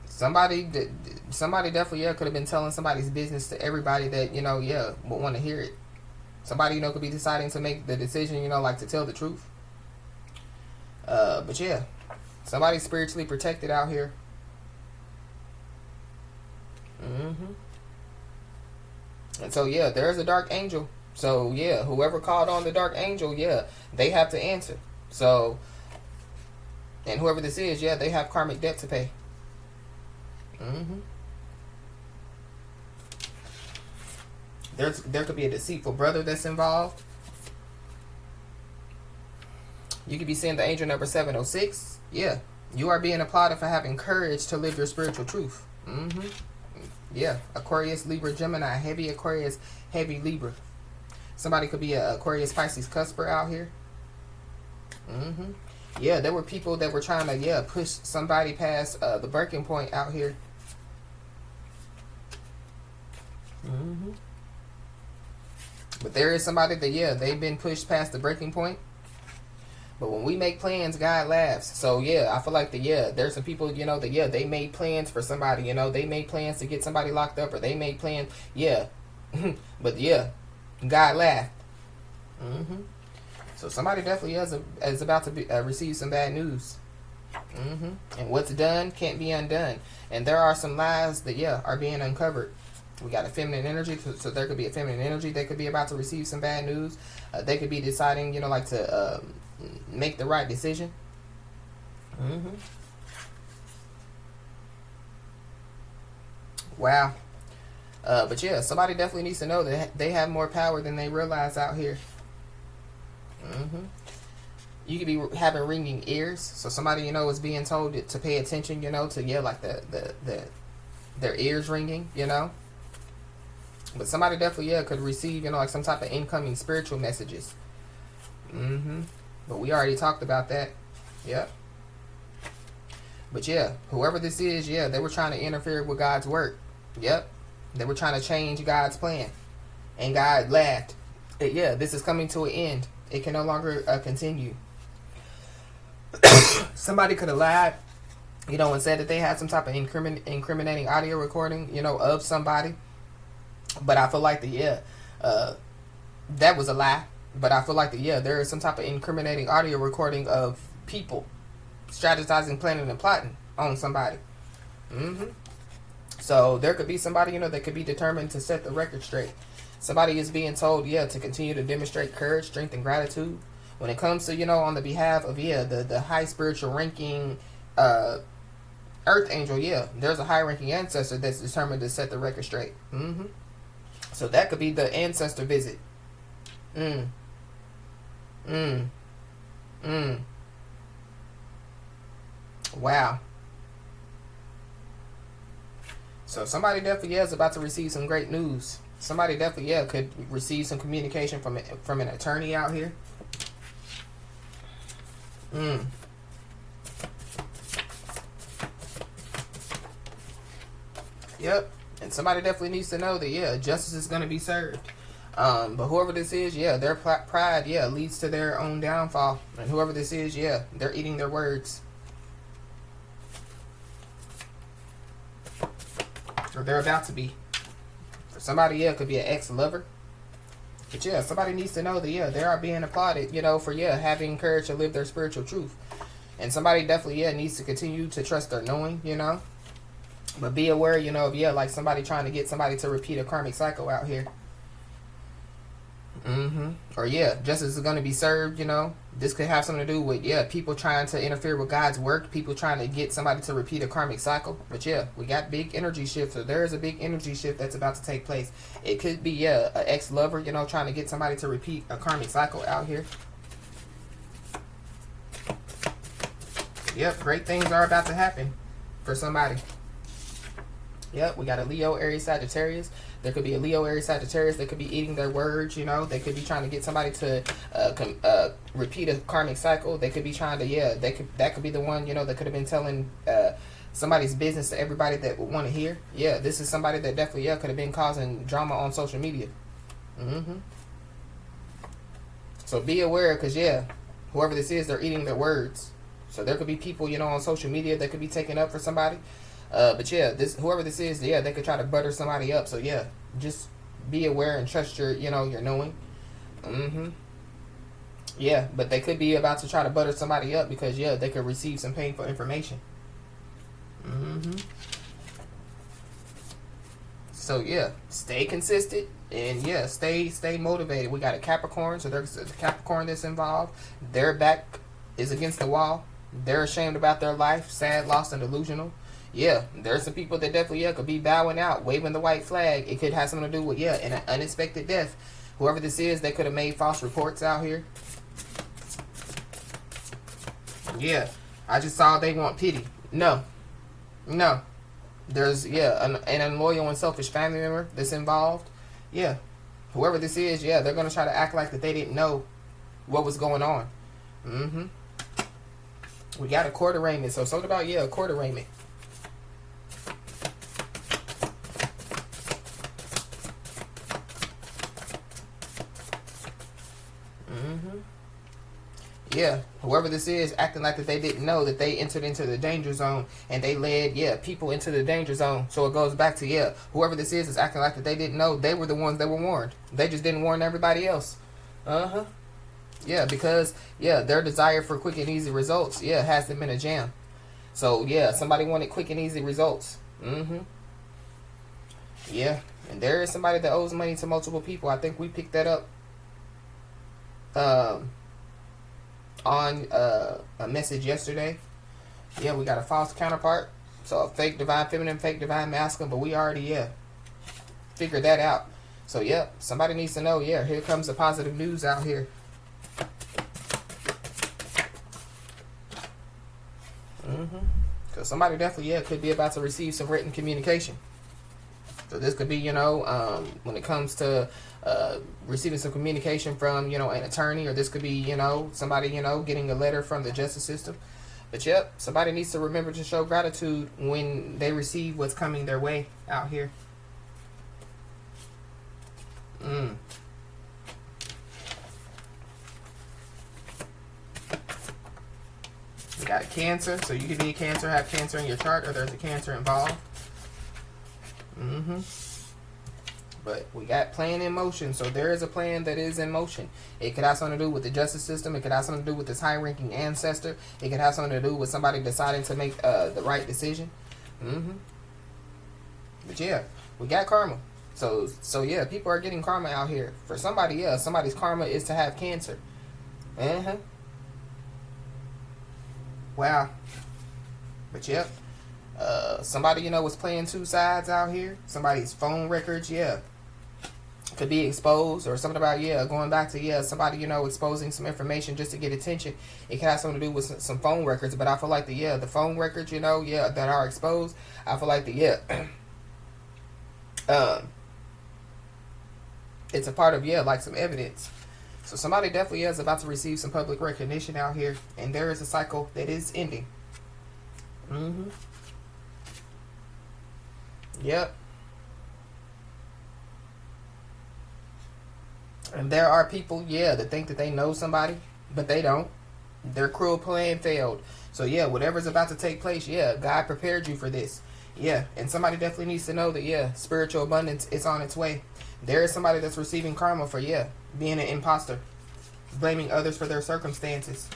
[SPEAKER 1] Somebody definitely, yeah, could have been telling somebody's business to everybody that, you know, yeah, would want to hear it. Somebody, you know, could be deciding to make the decision, you know, like to tell the truth. But yeah, somebody's spiritually protected out here. And so yeah, there's a dark angel. So yeah, whoever called on the dark angel, yeah, they have to answer. So, and whoever this is, yeah, they have karmic debt to pay. There could be a deceitful brother that's involved. You could be seeing the angel number 706. Yeah, you are being applauded for having courage to live your spiritual truth. Yeah, Aquarius, Libra, Gemini, heavy Aquarius, heavy Libra. Somebody could be a Aquarius, Pisces, Cusper out here. Yeah, there were people that were trying to, yeah, push somebody past the breaking point out here. But there is somebody that, yeah, they've been pushed past the breaking point. But when we make plans, God laughs. So, yeah, I feel like there's some people, you know, that, yeah, they made plans for somebody, you know. They made plans to get somebody locked up, or they made plans, yeah. But, yeah, God laughed. So somebody definitely is about to receive some bad news. And what's done can't be undone. And there are some lies that, yeah, are being uncovered. We got a feminine energy, so there could be a feminine energy. They could be about to receive some bad news. They could be deciding, you know, like to make the right decision. Wow. But yeah, somebody definitely needs to know that they have more power than they realize out here. You could be having ringing ears. So somebody, you know, is being told to pay attention, you know, to, yeah, like their ears ringing, you know. But somebody definitely, yeah, could receive, you know, like some type of incoming spiritual messages. But we already talked about that. Yep. But yeah, whoever this is, yeah, they were trying to interfere with God's work. Yep. They were trying to change God's plan. And God laughed. Yeah, this is coming to an end. It can no longer continue. Somebody could have lied you know, and said that they had some type of incriminating audio recording, you know, of somebody. But I feel like that was a lie. But I feel like there is some type of incriminating audio recording of people strategizing, planning, and plotting on somebody. So there could be somebody, you know, that could be determined to set the record straight. Somebody is being told, to continue to demonstrate courage, strength, and gratitude when it comes to, you know, on the behalf of, the high spiritual ranking earth angel. There's a high ranking ancestor that's determined to set the record straight. So that could be the ancestor visit. Wow. So somebody definitely is about to receive some great news. Somebody definitely could receive some communication from an attorney out here. Yep. And somebody definitely needs to know that justice is going to be served. But whoever this is, their pride, leads to their own downfall. And whoever this is, they're eating their words. Or they're about to be. For somebody, it could be an ex-lover. But somebody needs to know that, they are being applauded, you know, for, having courage to live their spiritual truth. And somebody definitely, needs to continue to trust their knowing, you know. But be aware, you know, of, like somebody trying to get somebody to repeat a karmic cycle out here. Or justice is going to be served, you know. This could have something to do with, people trying to interfere with God's work. People trying to get somebody to repeat a karmic cycle. But we got big energy shift. So there is a big energy shift that's about to take place. It could be, an ex-lover, you know, trying to get somebody to repeat a karmic cycle out here. Great things are about to happen for somebody. We got a Leo, Aries, Sagittarius. There could be a Leo, Aries, Sagittarius. They could be eating their words, you know. They could be trying to get somebody to repeat a karmic cycle. They could be trying to, that could be the one, you know, that could have been telling somebody's business to everybody that would want to hear. This is somebody that definitely, could have been causing drama on social media. So be aware, because, whoever this is, they're eating their words. So there could be people, you know, on social media that could be taking up for somebody. But whoever this is, they could try to butter somebody up. So just be aware and trust your, you know, your knowing. But they could be about to try to butter somebody up because they could receive some painful information. So stay consistent and stay motivated. We got a Capricorn, so there's a Capricorn that's involved. Their back is against the wall. They're ashamed about their life, sad, lost, and delusional. There's some people that definitely could be bowing out, waving the white flag. It could have something to do with an unexpected death. Whoever this is, they could have made false reports out here. I just saw they want pity. No. There's an unloyal and selfish family member that's involved. Whoever this is, they're gonna try to act like that they didn't know what was going on. We got a court arraignment. So something about a court arraignment. Whoever this is acting like that they didn't know that they entered into the danger zone and they led people into the danger zone. So it goes back to whoever this is acting like that they didn't know they were the ones that were warned. They just didn't warn everybody else. Because their desire for quick and easy results has them in a jam. So somebody wanted quick and easy results. And there is somebody that owes money to multiple people. I think we picked that up on a message yesterday. We got a false counterpart. So a fake divine feminine, fake divine masculine, but we already figured that out. So somebody needs to know, here comes the positive news out here. Because somebody definitely could be about to receive some written communication. So this could be, when it comes to receiving some communication from, an attorney, or this could be, somebody, getting a letter from the justice system. But somebody needs to remember to show gratitude when they receive what's coming their way out here. got Cancer, so you could be a Cancer, have Cancer in your chart, or there's a Cancer involved. But we got plan in motion, so there is a plan that is in motion. It could have something to do with the justice system. It could have something to do with this high-ranking ancestor. It could have something to do with somebody deciding to make the right decision. But yeah, we got karma. So yeah, people are getting karma out here. For somebody, yeah, somebody's karma is to have Cancer. Wow. But yep. Somebody, you know, was playing two sides out here. Somebody's phone records, yeah, could be exposed, or something about, yeah, going back to, yeah, somebody, you know, exposing some information just to get attention. It can have something to do with some phone records, but I feel like the phone records, you know, yeah, that are exposed, I feel like it's a part of, yeah, like some evidence. So somebody definitely is about to receive some public recognition out here, and there is a cycle that is ending. Yep. And there are people, yeah, that think that they know somebody, but they don't. Their cruel plan failed. So yeah, whatever's about to take place, yeah, God prepared you for this. Yeah, and somebody definitely needs to know that, yeah, spiritual abundance is on its way. There is somebody that's receiving karma for, yeah, being an imposter, blaming others for their circumstances.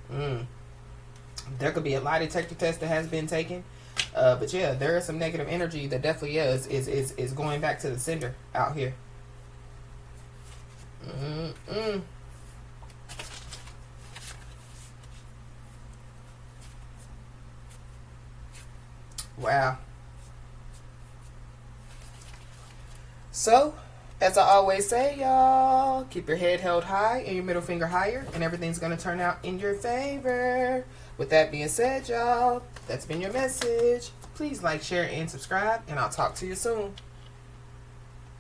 [SPEAKER 1] There could be a lie detector test that has been taken. But yeah, there is some negative energy that definitely is going back to the sender out here. Wow. So, as I always say, y'all, keep your head held high and your middle finger higher, and everything's going to turn out in your favor. With that being said, y'all, that's been your message. Please like, share, and subscribe, and I'll talk to you soon.